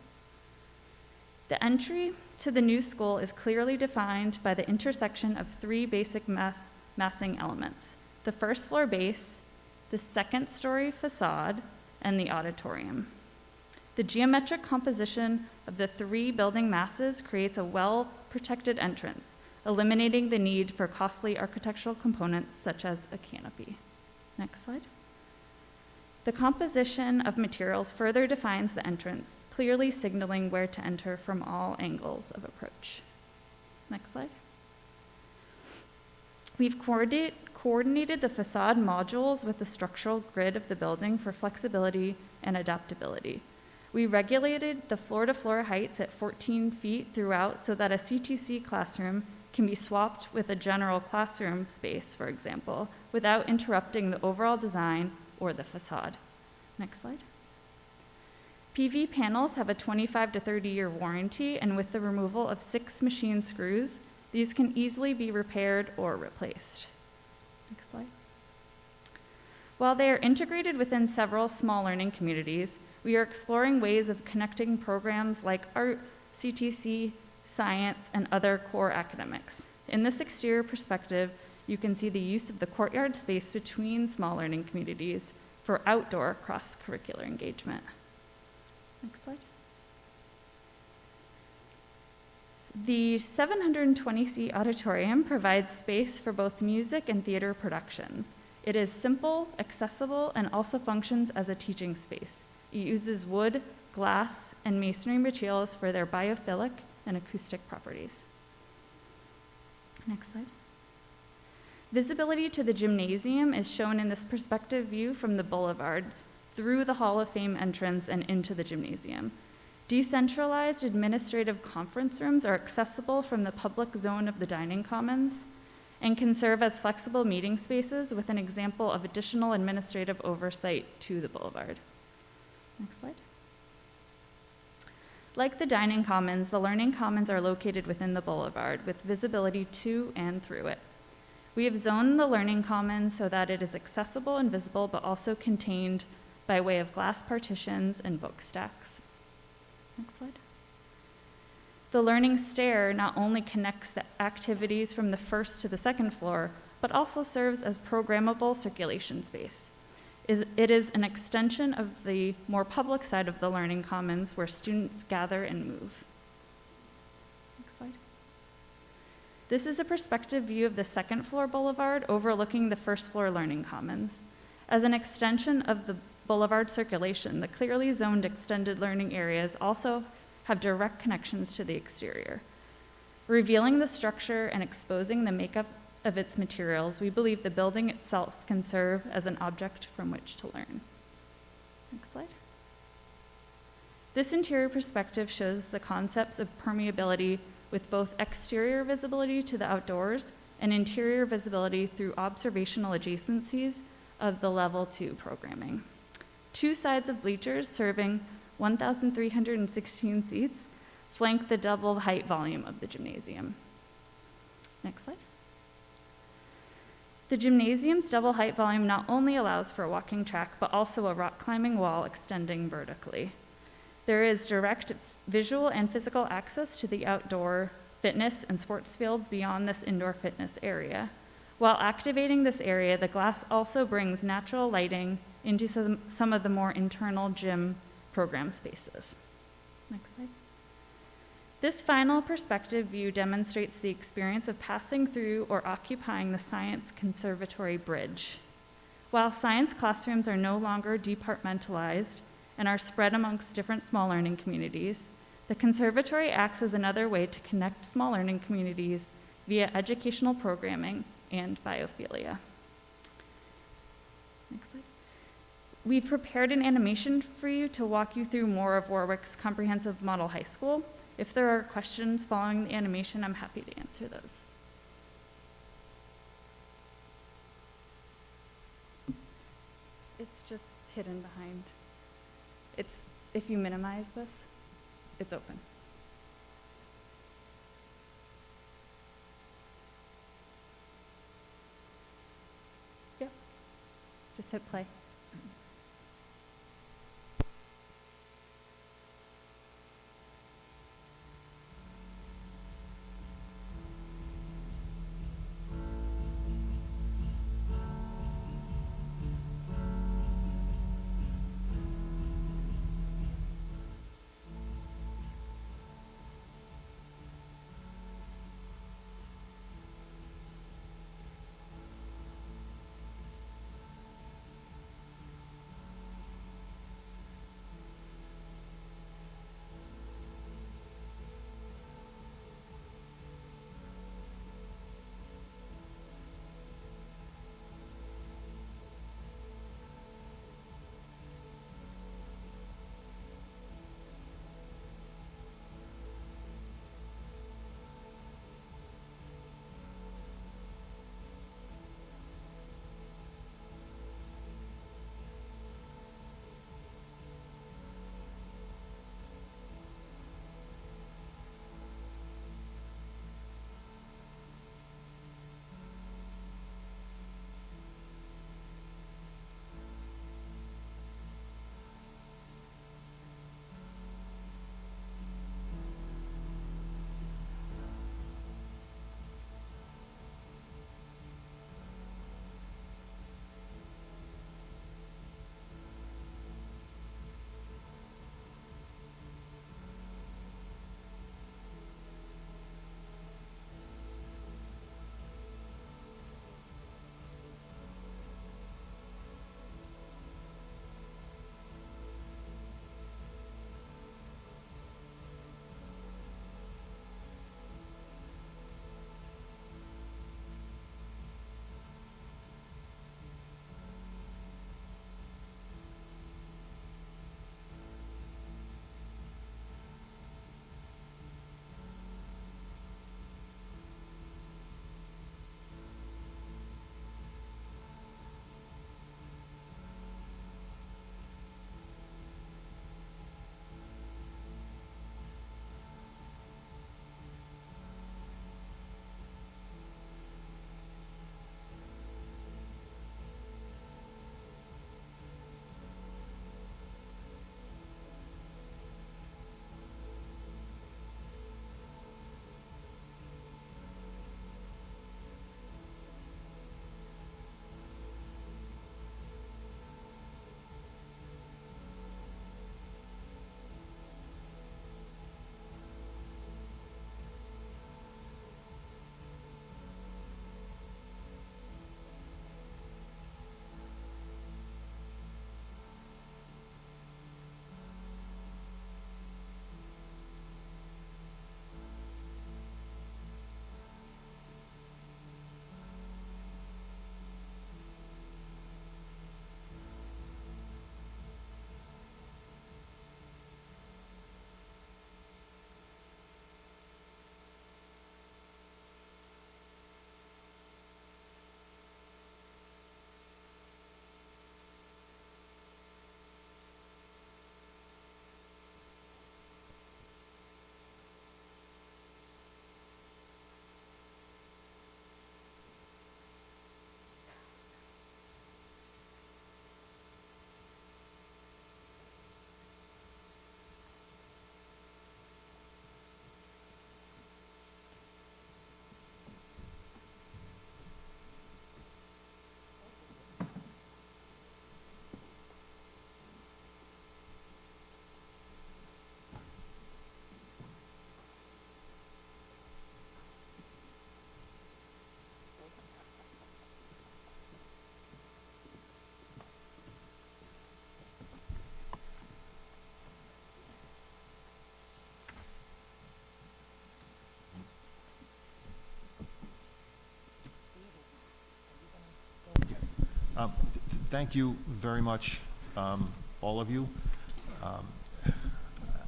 The entry to the new school is clearly defined by the intersection of 3 basic massing elements: the first floor base, the second story facade, and the auditorium. The geometric composition of the 3 building masses creates a well-protected entrance, eliminating the need for costly architectural components such as a canopy. Next slide. The composition of materials further defines the entrance, clearly signaling where to enter from all angles of approach. Next slide. We've coordinated the facade modules with the structural grid of the building for flexibility and adaptability. We regulated the floor-to-floor heights at 14 feet throughout so that a CTC classroom can be swapped with a general classroom space, for example, without interrupting the overall design or the facade. Next slide. PV panels have a 25 to 30-year warranty, and with the removal of 6 machine screws, these can easily be repaired or replaced. Next slide. While they are integrated within several small learning communities, we are exploring ways of connecting programs like art, CTC, science, and other core academics. In this exterior perspective, you can see the use of the courtyard space between small learning communities for outdoor cross-curricular engagement. Next slide. The 720-seat auditorium provides space for both music and theater productions. It is simple, accessible, and also functions as a teaching space. It uses wood, glass, and masonry materials for their biophilic and acoustic properties. Next slide. Visibility to the gymnasium is shown in this perspective view from the boulevard through the Hall of Fame entrance and into the gymnasium. Decentralized administrative conference rooms are accessible from the public zone of the dining commons and can serve as flexible meeting spaces with an example of additional administrative oversight to the boulevard. Next slide. Like the dining commons, the learning commons are located within the boulevard with visibility to and through it. We have zoned the learning commons so that it is accessible and visible, but also contained by way of glass partitions and book stacks. Next slide. The learning stair not only connects the activities from the first to the second floor, but also serves as programmable circulation space. It is an extension of the more public side of the learning commons where students gather and move. Next slide. This is a perspective view of the second floor boulevard overlooking the first floor learning commons. As an extension of the boulevard circulation, the clearly zoned extended learning areas also have direct connections to the exterior. Revealing the structure and exposing the makeup of its materials, we believe the building itself can serve as an object from which to learn. Next slide. This interior perspective shows the concepts of permeability with both exterior visibility to the outdoors and interior visibility through observational adjacencies of the level 2 programming. 2 sides of bleachers serving 1,316 seats flank the double height volume of the gymnasium. Next slide. The gymnasium's double height volume not only allows for a walking track, but also a rock climbing wall extending vertically. There is direct visual and physical access to the outdoor fitness and sports fields beyond this indoor fitness area. While activating this area, the glass also brings natural lighting into some of the more internal gym program spaces. Next slide. This final perspective view demonstrates the experience of passing through or occupying the Science Conservatory Bridge. While science classrooms are no longer departmentalized and are spread amongst different small learning communities, the conservatory acts as another way to connect small learning communities via educational programming and biophilia. Next slide. We've prepared an animation for you to walk you through more of Warwick's comprehensive model high school. If there are questions following the animation, I'm happy to answer those. It's just hidden behind. If you minimize this, it's open. Yep. Just hit play. Thank you very much, all of you.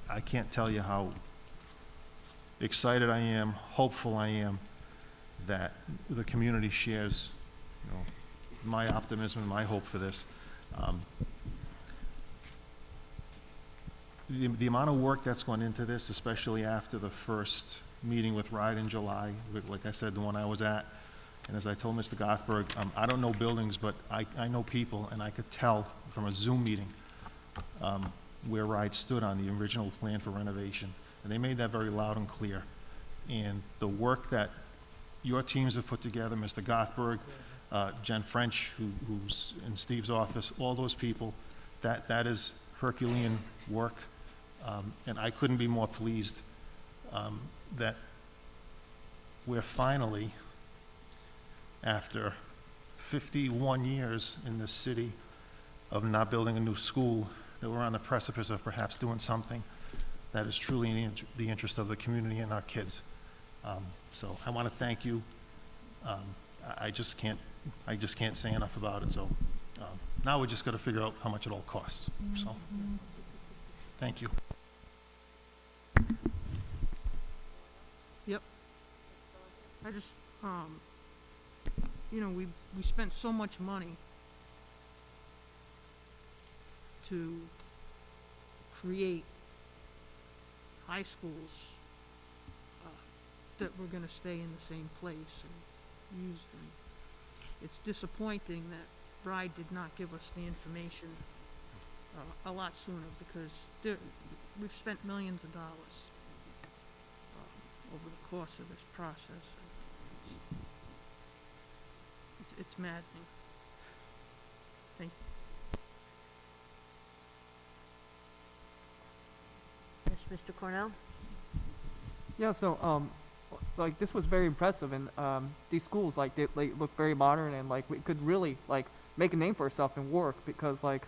I can't tell you how excited I am, hopeful I am that the community shares, my optimism and my hope for this. The amount of work that's gone into this, especially after the first meeting with RIDE in July, like I said, the one I was at, and as I told Mr. Gothberg, I don't know buildings, but I know people, and I could tell from a Zoom meeting where RIDE stood on the original plan for renovation. And they made that very loud and clear. And the work that your teams have put together, Mr. Gothberg, Jen French, who's in Steve's office, all those people, that is Herculean work. And I couldn't be more pleased that we're finally, after 51 years in this city of not building a new school, that we're on the precipice of perhaps doing something that is truly in the interest of the community and our kids. So I want to thank you. I just can't say enough about it. So now we just got to figure out how much it all costs. So thank you. Yep. I just, we spent so much money to create high schools that we're going to stay in the same place and use them. It's disappointing that RIDE did not give us the information a lot sooner, because we've spent millions of dollars over the course of this process. It's maddening. Thank you. Yes, Mr. Cornell? Yeah, so, like, this was very impressive, and, these schools, like, they look very modern, and, like, we could really, like, make a name for ourselves in Warwick, because, like,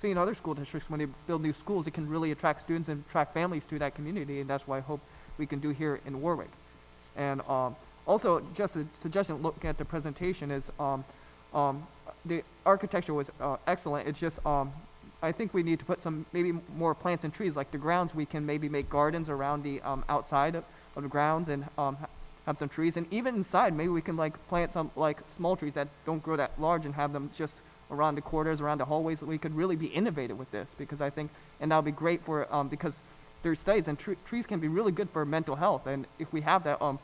seeing other school districts, when they build new schools, it can really attract students and attract families to that community, and that's what I hope we can do here in Warwick. And, also, just a suggestion, looking at the presentation, is, the architecture was, excellent. It's just, I think we need to put some, maybe more plants and trees, like the grounds, we can maybe make gardens around the, outside of the grounds, and, have some trees. And even inside, maybe we can, like, plant some, like, small trees that don't grow that large, and have them just around the corridors, around the hallways. We could really be innovative with this, because I think, and that'll be great for, because there's studies, and trees can be really good for mental health. And if we have that, all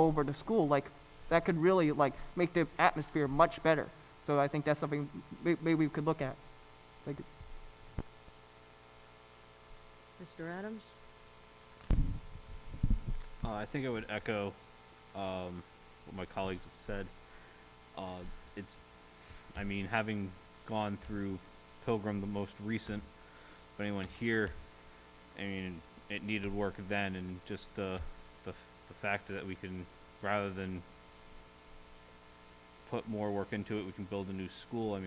over the school, like, that could really, like, make the atmosphere much better. So I think that's something maybe we could look at. Like, Mr. Adams? I think I would echo what my colleagues have said. Having gone through Pilgrim, the most recent, for anyone here, it needed work then, and just the fact that we can, rather than put more work into it, we can build a new school.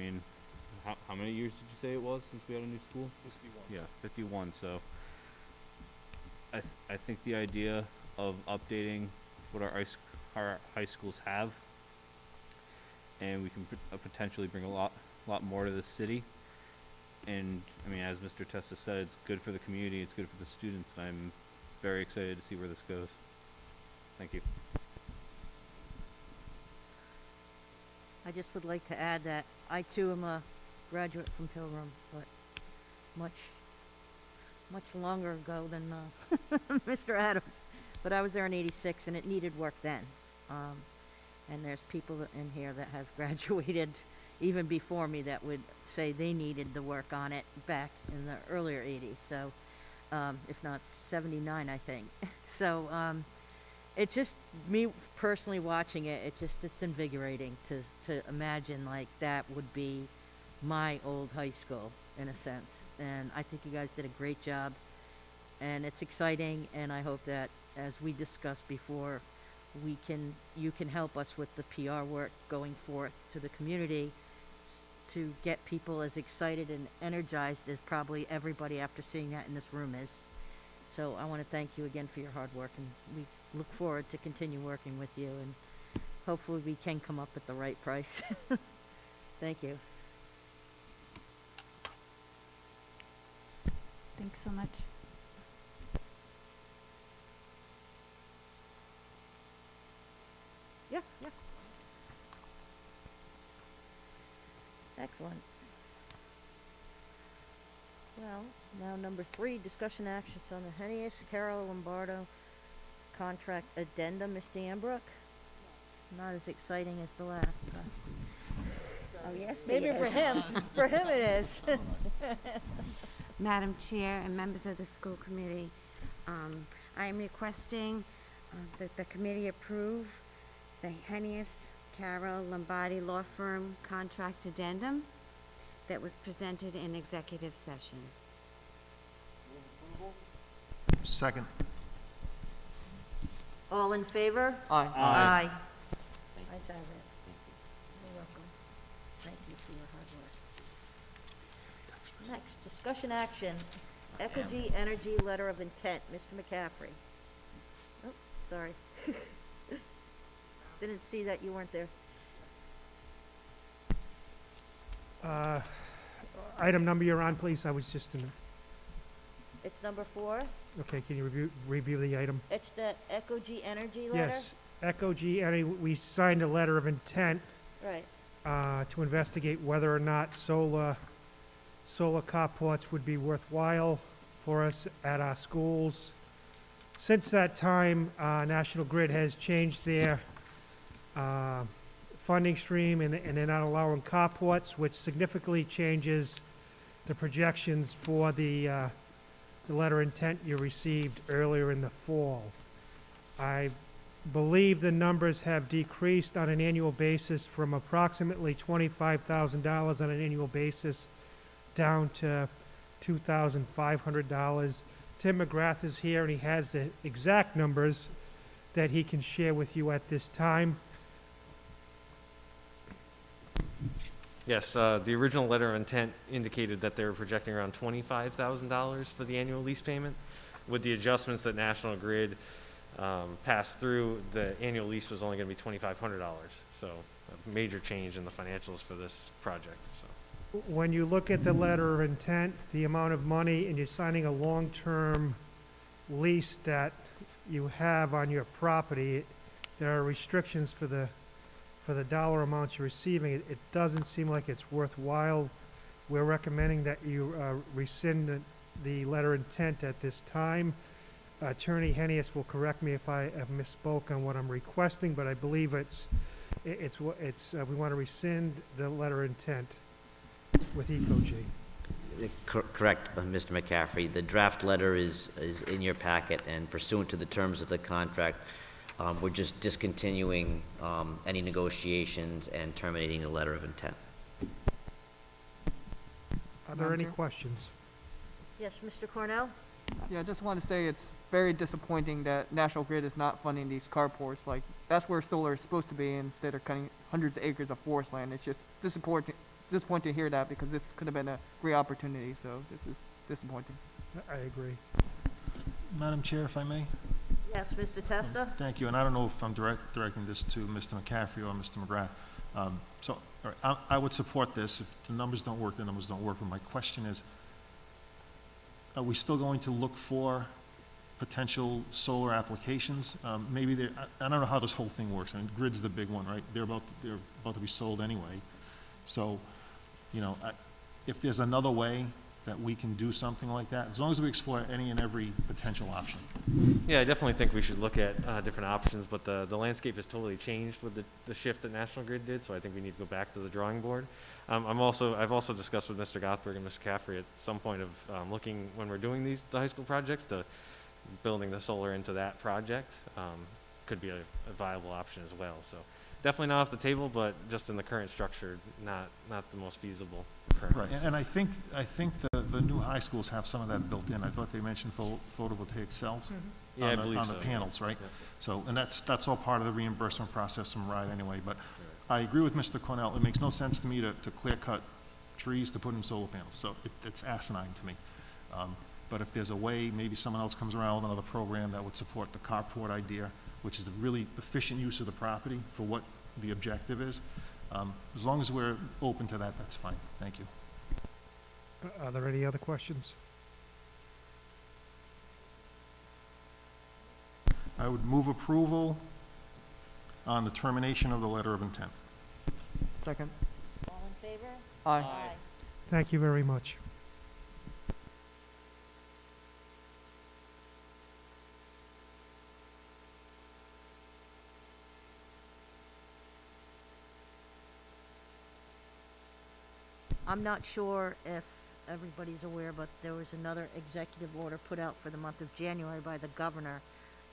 How many years did you say it was since we had a new school? 51. Yeah, 51. So I think the idea of updating what our high schools have, and we can potentially bring a lot more to the city. And as Mr. Testa said, it's good for the community, it's good for the students, and I'm very excited to see where this goes. Thank you. I just would like to add that I too am a graduate from Pilgrim, but much longer ago than Mr. Adams. But I was there in '86, and it needed work then. And there's people in here that have graduated even before me that would say they needed the work on it back in the earlier '80s. So, if not '79, I think. So, it just, me personally watching it, it's invigorating to imagine like that would be my old high school in a sense. And I think you guys did a great job, and it's exciting, and I hope that, as we discussed before, you can help us with the PR work going forth to the community to get people as excited and energized as probably everybody after seeing that in this room is. So I want to thank you again for your hard work, and we look forward to continue working with you, and hopefully we can come up with the right price. Thank you. Thanks so much. Yeah, yeah. Excellent. Well, now number 3, discussion actions on the Hennius Carol Lombardo contract addendum, Mr. Ambrook? Not as exciting as the last, but. Oh, yes, Maybe for him, for him it is. Madam Chair and members of the school committee, I am requesting that the committee approve the Hennius Carroll Lombardi Law Firm contract addendum that was presented in executive session. Second. All in favor? Aye. Aye. Ayes have it. You're welcome. Thank you for your hard work. Next, discussion action, Ecogy Energy Letter of Intent, Mr. McCaffrey. Oh, sorry. Didn't see that you weren't there. Item number you're on, please. I was just in, It's number 4. okay, can you review the item? It's the Ecogy Energy letter? Yes, Ecogy, we signed a letter of intent Right. to investigate whether or not solar carports would be worthwhile for us at our schools. Since that time, National Grid has changed their funding stream, and they're not allowing carports, which significantly changes the projections for the letter of intent you received earlier in the fall. I believe the numbers have decreased on an annual basis from approximately $25,000 on an annual basis down to $2,500. Tim McGrath is here, and he has the exact numbers that he can share with you at this time. Yes, the original letter of intent indicated that they were projecting around $25,000 for the annual lease payment. With the adjustments that National Grid passed through, the annual lease was only going to be $2,500. So a major change in the financials for this project. So. When you look at the letter of intent, the amount of money, and you're signing a long-term lease that you have on your property, there are restrictions for the dollar amounts you're receiving. It doesn't seem like it's worthwhile. We're recommending that you rescind the letter of intent at this time. Attorney Hennius will correct me if I have misspoke on what I'm requesting, but I believe we want to rescind the letter of intent with Ecogy. Correct, Mr. McCaffrey. The draft letter is in your packet, and pursuant to the terms of the contract, we're just discontinuing any negotiations and terminating the letter of intent. Are there any Madam Chair? questions? Yes, Mr. Cornell? Yeah, I just want to say it's very disappointing that National Grid is not funding these carports. Like, that's where solar is supposed to be, instead of cutting hundreds of acres of forest land. It's just disappointing to hear that, because this could have been a great opportunity, so this is disappointing. I agree. Madam Chair, if I may? Yes, Mr. Testa? Thank you, and I don't know if I'm directing this to Mr. McCaffrey or Mr. McGrath. So, all right, I would support this. If the numbers don't work, the numbers don't work. But my question is, are we still going to look for potential solar applications? Maybe I don't know how this whole thing works. I mean, Grid's the big one, right? They're about to be sold anyway. So, if there's another way that we can do something like that, as long as we explore any and every potential option. Yeah, I definitely think we should look at different options, but the landscape has totally changed with the shift that National Grid did, so I think we need to go back to the drawing board. I've also discussed with Mr. Gothberg and Mr. Caffrey at some point of looking, when we're doing the high school projects, to building the solar into that project could be a viable option as well. So definitely not off the table, but just in the current structure, not the most feasible currently. Right, and I think the new high schools have some of that built in. I thought they mentioned photovoltaic cells Yeah, I believe on so. the panels, right? Yeah. So, and that's all part of the reimbursement process from RIDE anyway. But I agree with Mr. Cornell. It makes no sense to me to clear cut trees to put in solar panels. So it's asinine to me. But if there's a way, maybe someone else comes around with another program that would support the carport idea, which is a really efficient use of the property for what the objective is. As long as we're open to that, that's fine. Thank you. Are there any other questions? I would move approval on the termination of the letter of intent. Second. All in favor? Aye. Thank you very much. I'm not sure if everybody's aware, but there was another executive order put out for the month of January by the governor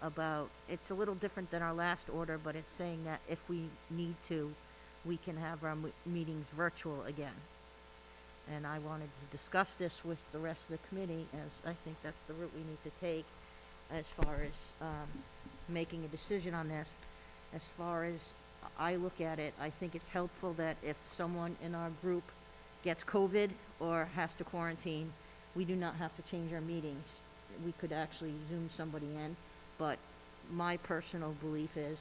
about, it's a little different than our last order, but it's saying that if we need to, we can have our meetings virtual again. And I wanted to discuss this with the rest of the committee, as I think that's the route we need to take as far as making a decision on this. As far as I look at it, I think it's helpful that if someone in our group gets COVID or has to quarantine, we do not have to change our meetings. We could actually Zoom somebody in, but my personal belief is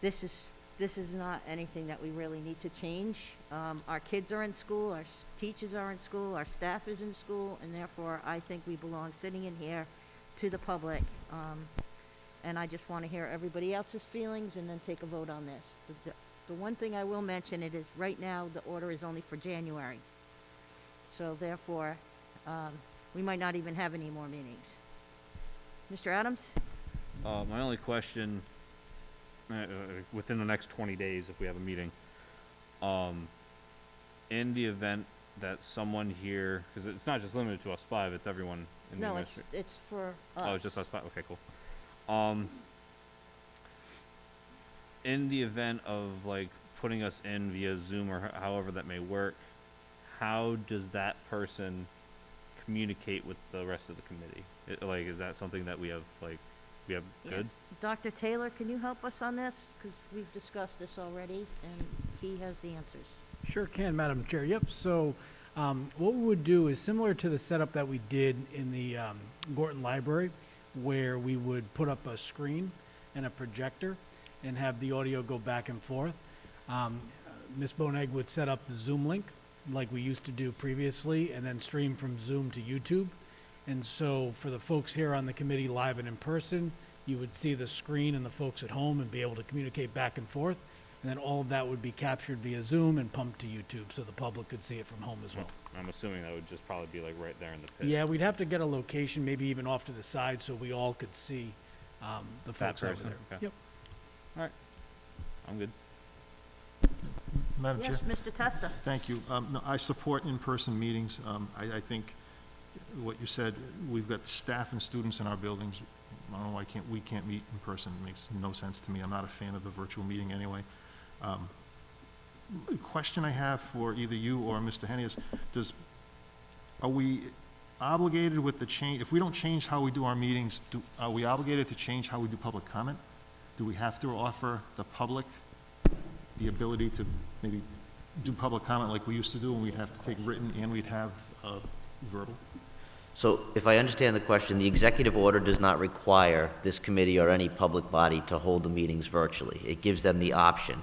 this is not anything that we really need to change. Our kids are in school, our teachers are in school, our staff is in school, and therefore I think we belong sitting in here to the public. And I just want to hear everybody else's feelings and then take a vote on this. The one thing I will mention, it is right now the order is only for January. So therefore, we might not even have any more meetings. Mr. Adams? My only question, within the next 20 days, if we have a meeting, in the event that someone here, because it's not just limited to us five, it's everyone in the No, administration. it's for us. Oh, it's just us five, okay, cool. In the event of like putting us in via Zoom or however that may work, how does that person communicate with the rest of the committee? Like, is that something that we have Yeah. good? Dr. Taylor, can you help us on this? Because we've discussed this already, and he has the answers. Sure can, Madam Chair. Yep, so what we would do is similar to the setup that we did in the Gorton Library, where we would put up a screen and a projector and have the audio go back and forth. Ms. Bonegg would set up the Zoom link like we used to do previously and then stream from Zoom to YouTube. And so for the folks here on the committee live and in person, you would see the screen and the folks at home and be able to communicate back and forth. And then all of that would be captured via Zoom and pumped to YouTube so the public could see it from home as well. I'm assuming that would just probably be like right there in the pit. Yeah, we'd have to get a location, maybe even off to the side, so we all could see the That folks over person, there. okay. Yep. Alright, I'm good. Madam Chair? Yes, Mr. Testa? Thank you. No, I support in-person meetings. I think what you said, we've got staff and students in our buildings. I don't know why we can't meet in person. It makes no sense to me. I'm not a fan of the virtual meeting anyway. The question I have for either you or Mr. Henny is, are we obligated with the change, if we don't change how we do our meetings, are we obligated to change how we do public comment? Do we have to offer the public the ability to maybe do public comment like we used to do, when we'd have to take written and we'd have verbal? So if I understand the question, the executive order does not require this committee or any public body to hold the meetings virtually. It gives them the option.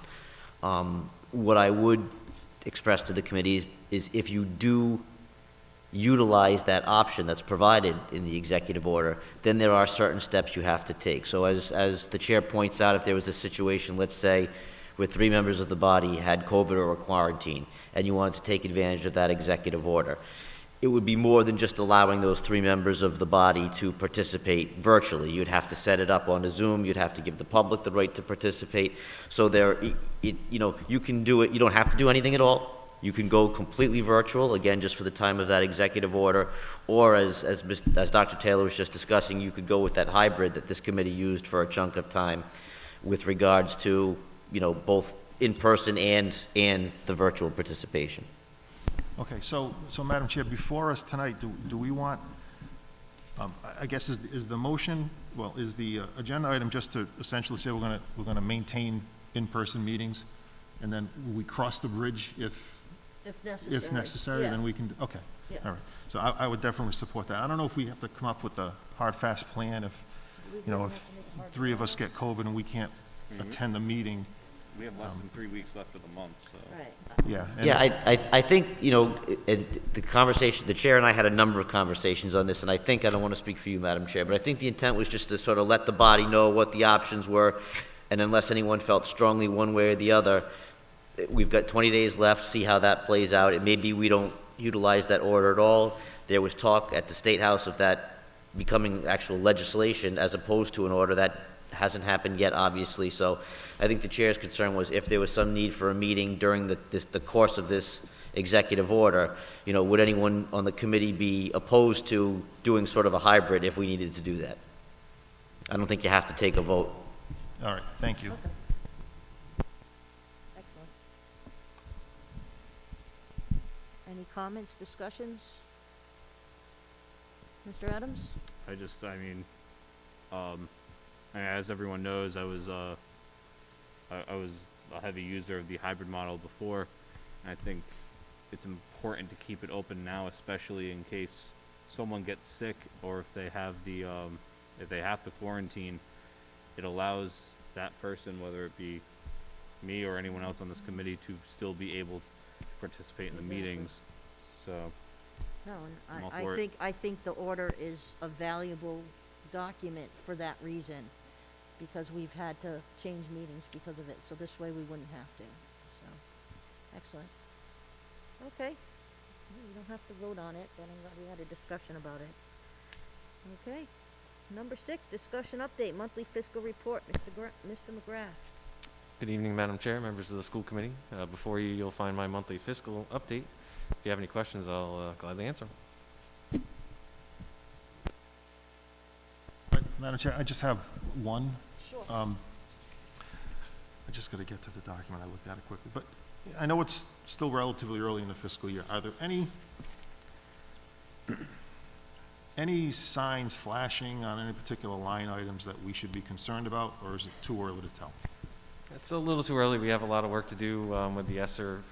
What I would express to the committee is if you do utilize that option that's provided in the executive order, then there are certain steps you have to take. So as the chair points out, if there was a situation, let's say, where 3 members of the body had COVID or were quarantined, and you wanted to take advantage of that executive order, it would be more than just allowing those 3 members of the body to participate virtually. You'd have to set it up on a Zoom, you'd have to give the public the right to participate. So you can do it, you don't have to do anything at all. You can go completely virtual, again, just for the time of that executive order, or as Dr. Taylor was just discussing, you could go with that hybrid that this committee used for a chunk of time with regards to, both in-person and the virtual participation. Okay, so Madam Chair, before us tonight, do we want, I guess is the motion, is the agenda item just to essentially say we're gonna maintain in-person meetings, and then we cross the bridge if necessary, Yeah. then we can, okay. Yeah. All right, so I would definitely support that. I don't know if we have to come up with a hard, fast plan if 3 of us get COVID and we can't attend the meeting. We have less than 3 weeks left of the month, so. Right. Yeah. and- Yeah, I think, you know, the conversation, the chair and I had a number of conversations on this, and I think, I don't want to speak for you, Madam Chair, but I think the intent was just to sort of let the body know what the options were, and unless anyone felt strongly one way or the other, we've got 20 days left, see how that plays out. It may be we don't utilize that order at all. There was talk at the State House of that becoming actual legislation as opposed to an order. That hasn't happened yet, obviously, so I think the chair's concern was if there was some need for a meeting during the course of this executive order, you know, would anyone on the committee be opposed to doing sort of a hybrid if we needed to do that? I don't think you have to take a vote. All right, thank you. Excellent. Any comments, discussions? Mr. Adams? I mean, as everyone knows, I was a heavy user of the hybrid model before, and I think it's important to keep it open now, especially in case someone gets sick or if they have if they have to quarantine. It allows that person, whether it be me or anyone else on this committee, to still be able to participate in the meetings. So, No, I'm all and for it. I think the order is a valuable document for that reason, because we've had to change meetings because of it, so this way we wouldn't have to, so, excellent. Okay, you don't have to vote on it, but I'm glad we had a discussion about it. Okay, number 6, discussion update, monthly fiscal report, Mr. McGrath. Good evening, Madam Chair, members of the school committee. Before you, you'll find my monthly fiscal update. If you have any questions, I'll gladly answer. Right, Madam Chair, I just have one. Sure. I just got to get to the document. I looked at it quickly. But I know it's still relatively early in the fiscal year. Are there any signs flashing on any particular line items that we should be concerned about, or is it too early to tell? It's a little too early. We have a lot of work to do with the ESSER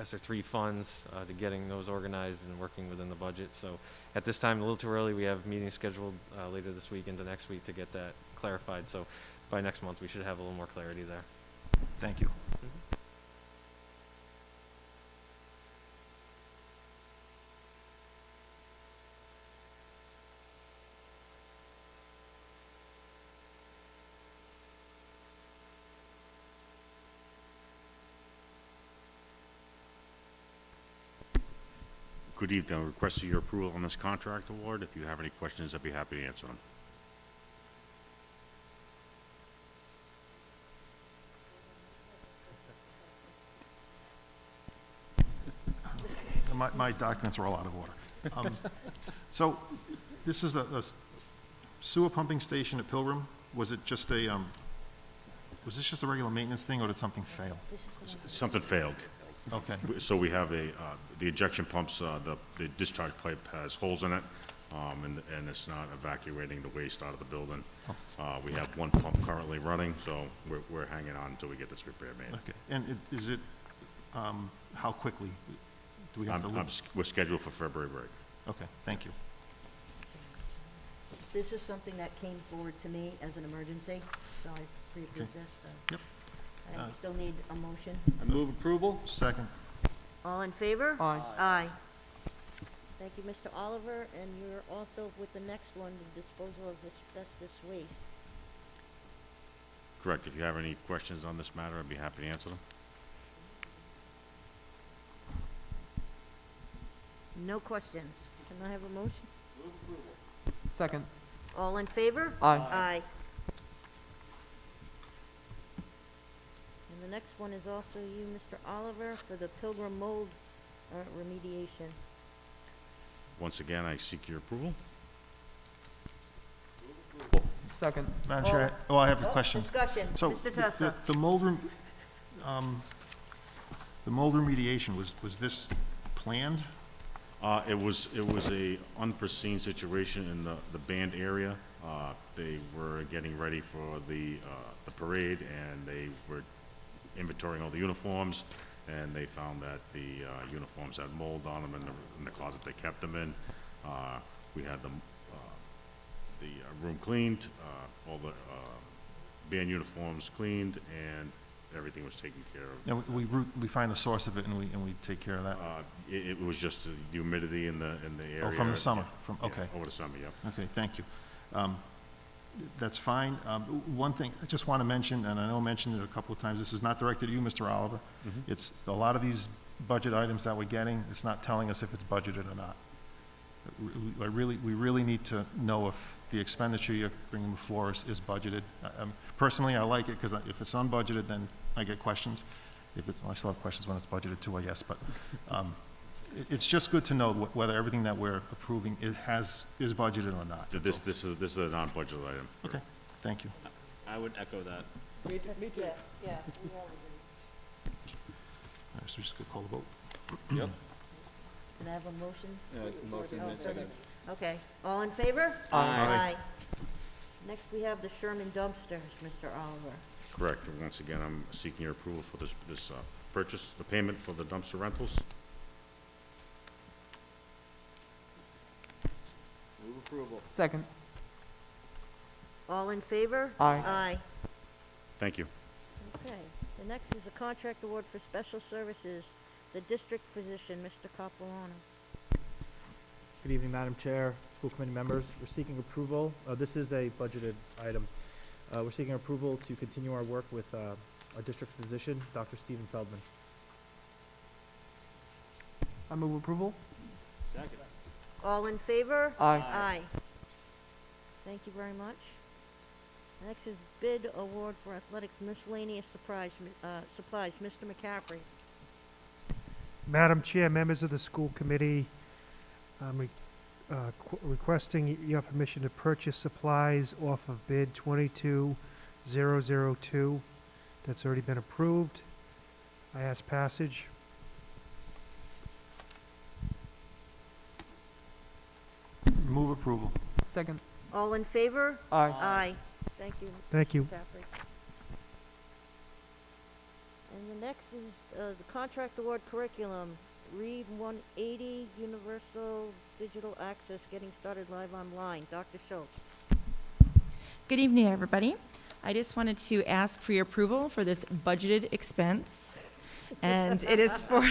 3 funds to getting those organized and working within the budget. So at this time, a little too early. We have meetings scheduled later this week into next week to get that clarified. So by next month, we should have a little more clarity there. Thank you. Good evening. I request your approval on this contract award. If you have any questions, I'd be happy to answer them. My documents are all out of order. So this is a sewer pumping station at Pilgrim. Was it just was this just a regular maintenance thing, or did something fail? Something failed. Okay. So we have the ejection pumps, the discharge pipe has holes in it, and it's not evacuating the waste out of the building. We have one pump currently running, so we're hanging on until we get this repair made. Okay. And is it, how quickly do we have to leave? We're scheduled for February break. Okay, thank you. This is something that came forward to me as an emergency, so I pre-approved this, so. Yep. I still need a motion. I move approval. Second. All in favor? Aye. Aye. Thank you, Mr. Oliver, and you're also with the next one, the disposal of asbestos waste. Correct. If you have any questions on this matter, I'd be happy to answer them. No questions. Can I have a motion? Second. All in favor? Aye. Aye. And the next one is also you, Mr. Oliver, for the Pilgrim mold remediation. Once again, I seek your approval. Second. Madam Chair, I have a question. Discussion, So Mr. Testa. the mold remediation, was this planned? It was a unforeseen situation in the band area. They were getting ready for the parade, and they were inventorying all the uniforms, and they found that the uniforms had mold on them in the closet they kept them in. We had the room cleaned, all the band uniforms cleaned, and everything was taken care of. And we find the source of it and we take care of that? It was just the humidity in the area. Oh, from the summer, Yeah, okay. Over the summer, yeah. Okay, thank you. That's fine. One thing I just want to mention, and I know I mentioned it a couple of times, this is not directed at you, Mr. Oliver. It's a lot of these budget items that we're getting, it's not telling us if it's budgeted or not. We really need to know if the expenditure you're bringing before us is budgeted. Personally, I like it, because if it's unbudgeted, then I get questions. I still have questions when it's budgeted too, I guess, but it's just good to know whether everything that we're approving is budgeted or not. This is a non-budget item. Okay, thank you. I would echo that. Me too. Yeah. All right, so we just gonna call the vote. Yep. Can I have a motion? Motion and second. Okay, all in favor? Aye. Next, we have the Sherman dumpsters, Mr. Oliver. Correct. And once again, I'm seeking your approval for this purchase, the payment for the dumpster rentals. Move approval. Second. All in favor? Aye. Aye. Thank you. Okay, the next is a contract award for special services, the district physician, Mr. Capuano. Good evening, Madam Chair, school committee members. We're seeking approval. This is a budgeted item. We're seeking approval to continue our work with our district physician, Dr. Stephen Feldman. I move approval. Second. All in favor? Aye. Aye. Thank you very much. Next is bid award for athletics miscellaneous supplies, Mr. McCaffrey. Madam Chair, members of the school committee, I'm requesting your permission to purchase supplies off of bid 22002. That's already been approved. I ask passage. Move approval. Second. All in favor? Aye. Aye. Thank you. Thank you. Mr. McCaffrey. And the next is the contract award curriculum, Read 180, Universal Digital Access, getting started live online. Dr. Schultz. Good evening, everybody. I just wanted to ask for your approval for this budgeted expense. And it is for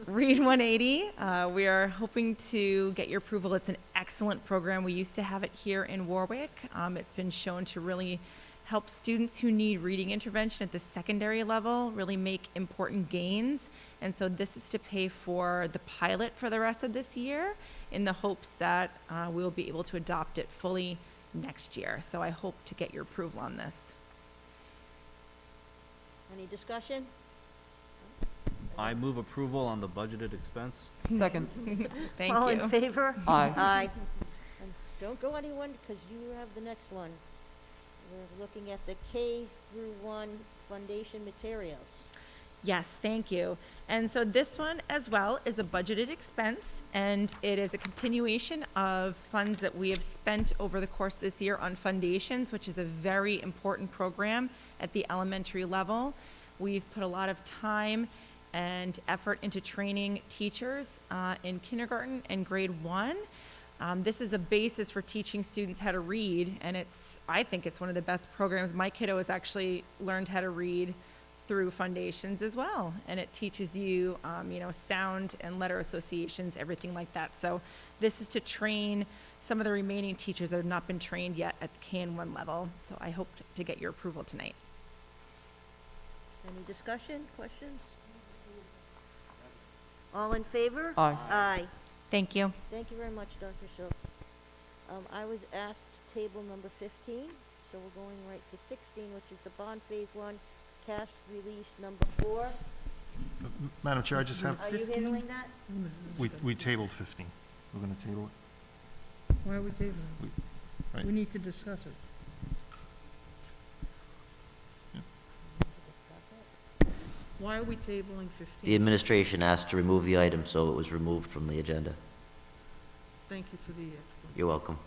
Read 180. We are hoping to get your approval. It's an excellent program. We used to have it here in Warwick. It's been shown to really help students who need reading intervention at the secondary level really make important gains. And so this is to pay for the pilot for the rest of this year in the hopes that we'll be able to adopt it fully next year. So I hope to get your approval on this. Any discussion? I move approval on the budgeted expense. Second. Thank All you. in favor? Aye. Aye. And don't go anyone, because you have the next one. We're looking at the K through 1 foundation materials. Yes, thank you. And so this one as well is a budgeted expense, and it is a continuation of funds that we have spent over the course of this year on foundations, which is a very important program at the elementary level. We've put a lot of time and effort into training teachers in kindergarten and grade 1. This is a basis for teaching students how to read, and I think it's one of the best programs. My kiddo has actually learned how to read through foundations as well, and it teaches you, sound and letter associations, everything like that. So this is to train some of the remaining teachers that have not been trained yet at the KN1 level. So I hope to get your approval tonight. Any discussion, questions? All in favor? Aye. Aye. Thank you. Thank you very much, Dr. Schultz. I was asked to table number 15, so we're going right to 16, which is the bond phase 1 cash release number 4. Madam Chair, I just have, Are you handling that? we tabled 15. We're gonna table it. Why are we tabling it? Right. We need to discuss it. Why are we tabling 15? The administration asked to remove the item, so it was removed from the agenda. Thank you for the explanation. You're welcome.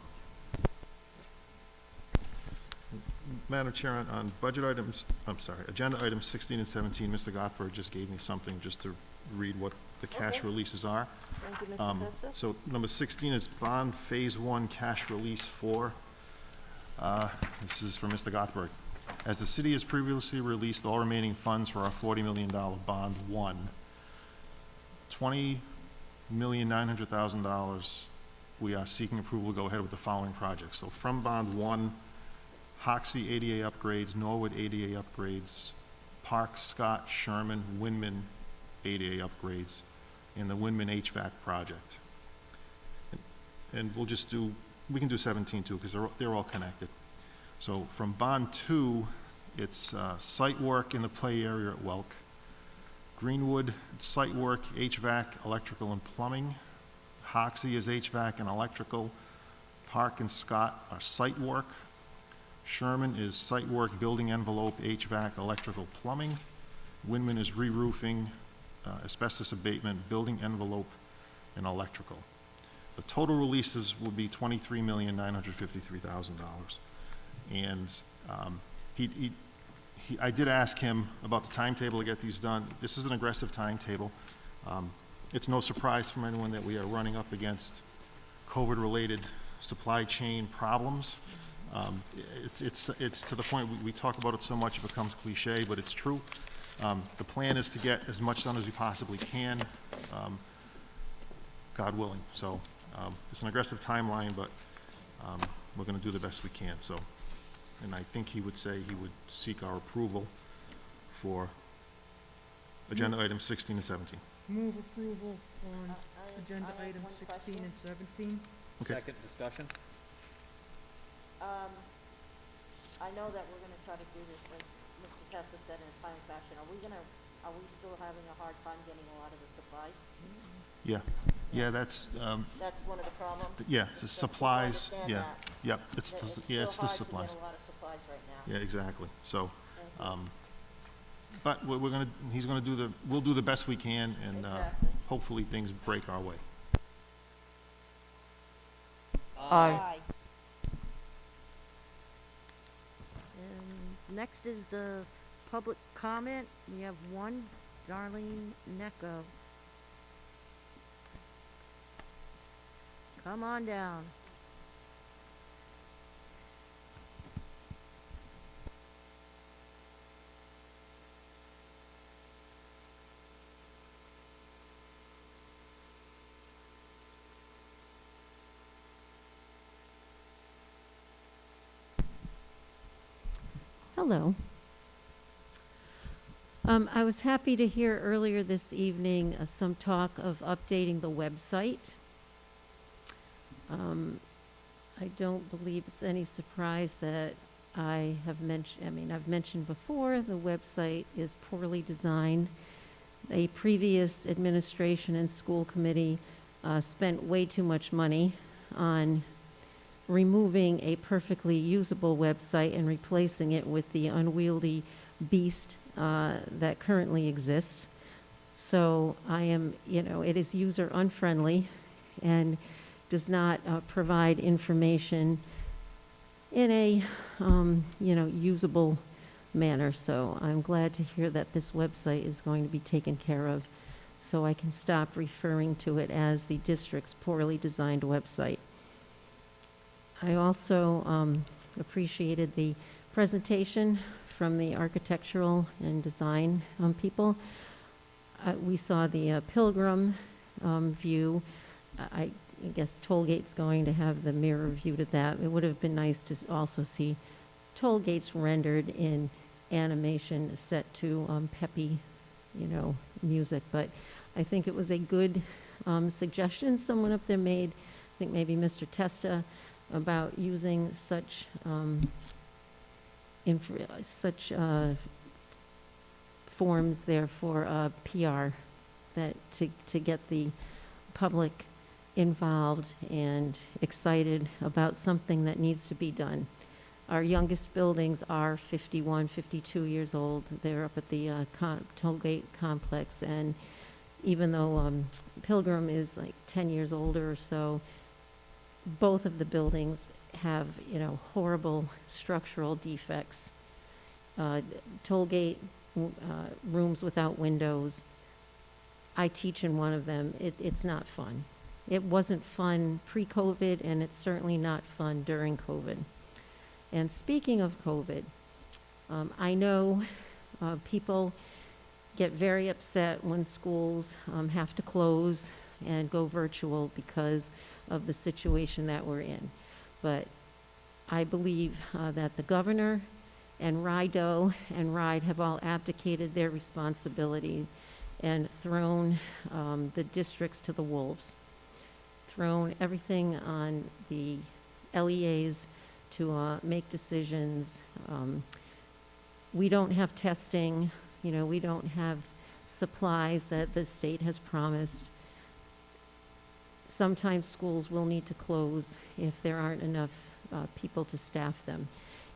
Madam Chair, on budget items, agenda items 16 and 17, Mr. Gothberg just gave me something just to read what the cash Okay. releases are. Thank you, Mr. Costa. So number 16 is bond phase 1 cash release 4. This is for Mr. Gothberg. As the city has previously released all remaining funds for our $40 million Bond 1, $20,900,000, we are seeking approval to go ahead with the following projects. So from Bond 1, Hoxie ADA upgrades, Norwood ADA upgrades, Park, Scott, Sherman, Windman ADA upgrades, and the Windman HVAC project. And we'll just do, we can do 17 too, because they're all connected. So from Bond 2, it's site work in the play area at Welk. Greenwood, site work, HVAC, electrical and plumbing. Hoxie is HVAC and electrical. Park and Scott are site work. Sherman is site work, building envelope, HVAC, electrical, plumbing. Windman is re-roofing, asbestos abatement, building envelope, and electrical. The total releases will be $23,953,000. And I did ask him about the timetable to get these done. This is an aggressive timetable. It's no surprise from anyone that we are running up against COVID-related supply chain problems. It's to the point we talk about it so much it becomes cliche, but it's true. The plan is to get as much done as we possibly can, God willing. So it's an aggressive timeline, but we're going to do the best we can. So, and I think he would say he would seek our approval for agenda items 16 and 17. Move approval on agenda items 16 and 17. Okay. Second discussion? I know that we're gonna try to do this, like Mr. Testa said, in a timely fashion. Are we still having a hard time getting a lot of the supplies? Yeah, yeah, that's That's one of the problems? yeah, it's the supplies. understand Yeah, that. yep. It's the, yeah, it's the still supplies. hard to get a lot of supplies right now. Yeah, exactly. So, Thank you. but he's gonna do we'll do the best we can, and Exactly. hopefully things break our way. Aye. And next is the public comment. We have one, Darlene Necco. Come on down. Hello. I was happy to hear earlier this evening some talk of updating the website. I don't believe it's any surprise that I've mentioned before, the website is poorly designed. A previous administration and school committee spent way too much money on removing a perfectly usable website and replacing it with the unwieldy beast that currently exists. So it is user unfriendly and does not provide information in a usable manner. So I'm glad to hear that this website is going to be taken care of, so I can stop referring to it as the district's poorly designed website. I also appreciated the presentation from the architectural and design people. We saw the Pilgrim view. I guess Tollgate's going to have the mirror view to that. It would have been nice to also see Tollgates rendered in animation set to peppy, music. But I think it was a good suggestion someone up there made. I think maybe Mr. Testa, about using such forms there for PR, that to get the public involved and excited about something that needs to be done. Our youngest buildings are 51, 52 years old. They're up at the Tollgate complex, and even though Pilgrim is like 10 years older or so, both of the buildings have, horrible structural defects. Tollgate rooms without windows. I teach in one of them. It's not fun. It wasn't fun pre-COVID, and it's certainly not fun during COVID. And speaking of COVID, I know people get very upset when schools have to close and go virtual because of the situation that we're in. But I believe that the governor and RIDO and RIDE have all abdicated their responsibility and thrown the districts to the wolves, thrown everything on the LEAs to make decisions. We don't have testing, you know, we don't have supplies that the state has promised. Sometimes schools will need to close if there aren't enough people to staff them.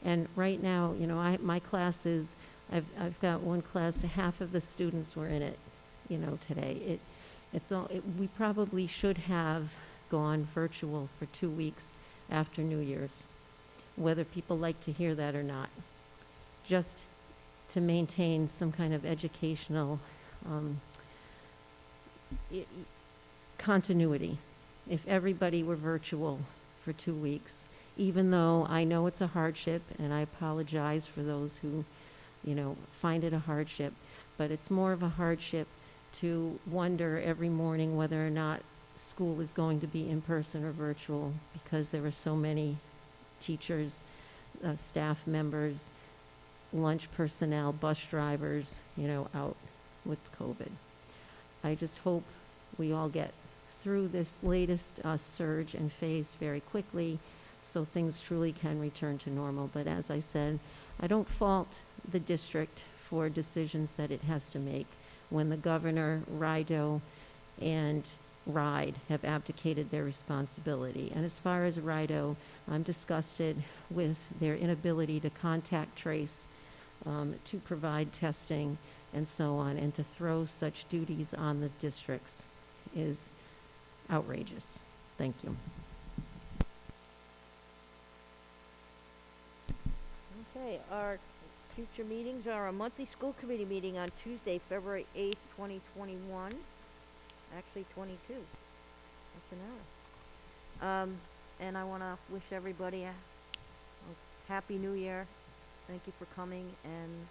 And right now, you know, my classes, I've got one class, half of the students were in it, you know, today. We probably should have gone virtual for 2 weeks after New Year's, whether people like to hear that or not, just to maintain some kind of educational continuity. If everybody were virtual for 2 weeks, even though I know it's a hardship, and I apologize for those who, you know, find it a hardship, but it's more of a hardship to wonder every morning whether or not school is going to be in person or virtual, because there are so many teachers, staff members, lunch personnel, bus drivers, you know, out with COVID. I just hope we all get through this latest surge and phase very quickly so things truly can return to normal. But as I said, I don't fault the district for decisions that it has to make when the governor, RIDO, and RIDE have abdicated their responsibility. And as far as RIDO, I'm disgusted with their inability to contact trace, to provide testing, and so on, and to throw such duties on the districts is outrageous. Thank you. Okay, our future meetings are a monthly school committee meeting on Tuesday, February 8th, 2021. Actually, 22. That's an hour. And I want to wish everybody a happy new year. Thank you for coming, and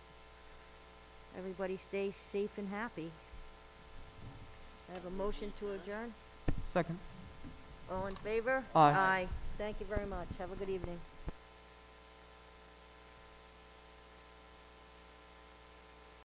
everybody stay safe and happy. I have a motion to adjourn. Second. All in favor? Aye. Aye. Thank you very much. Have a good evening.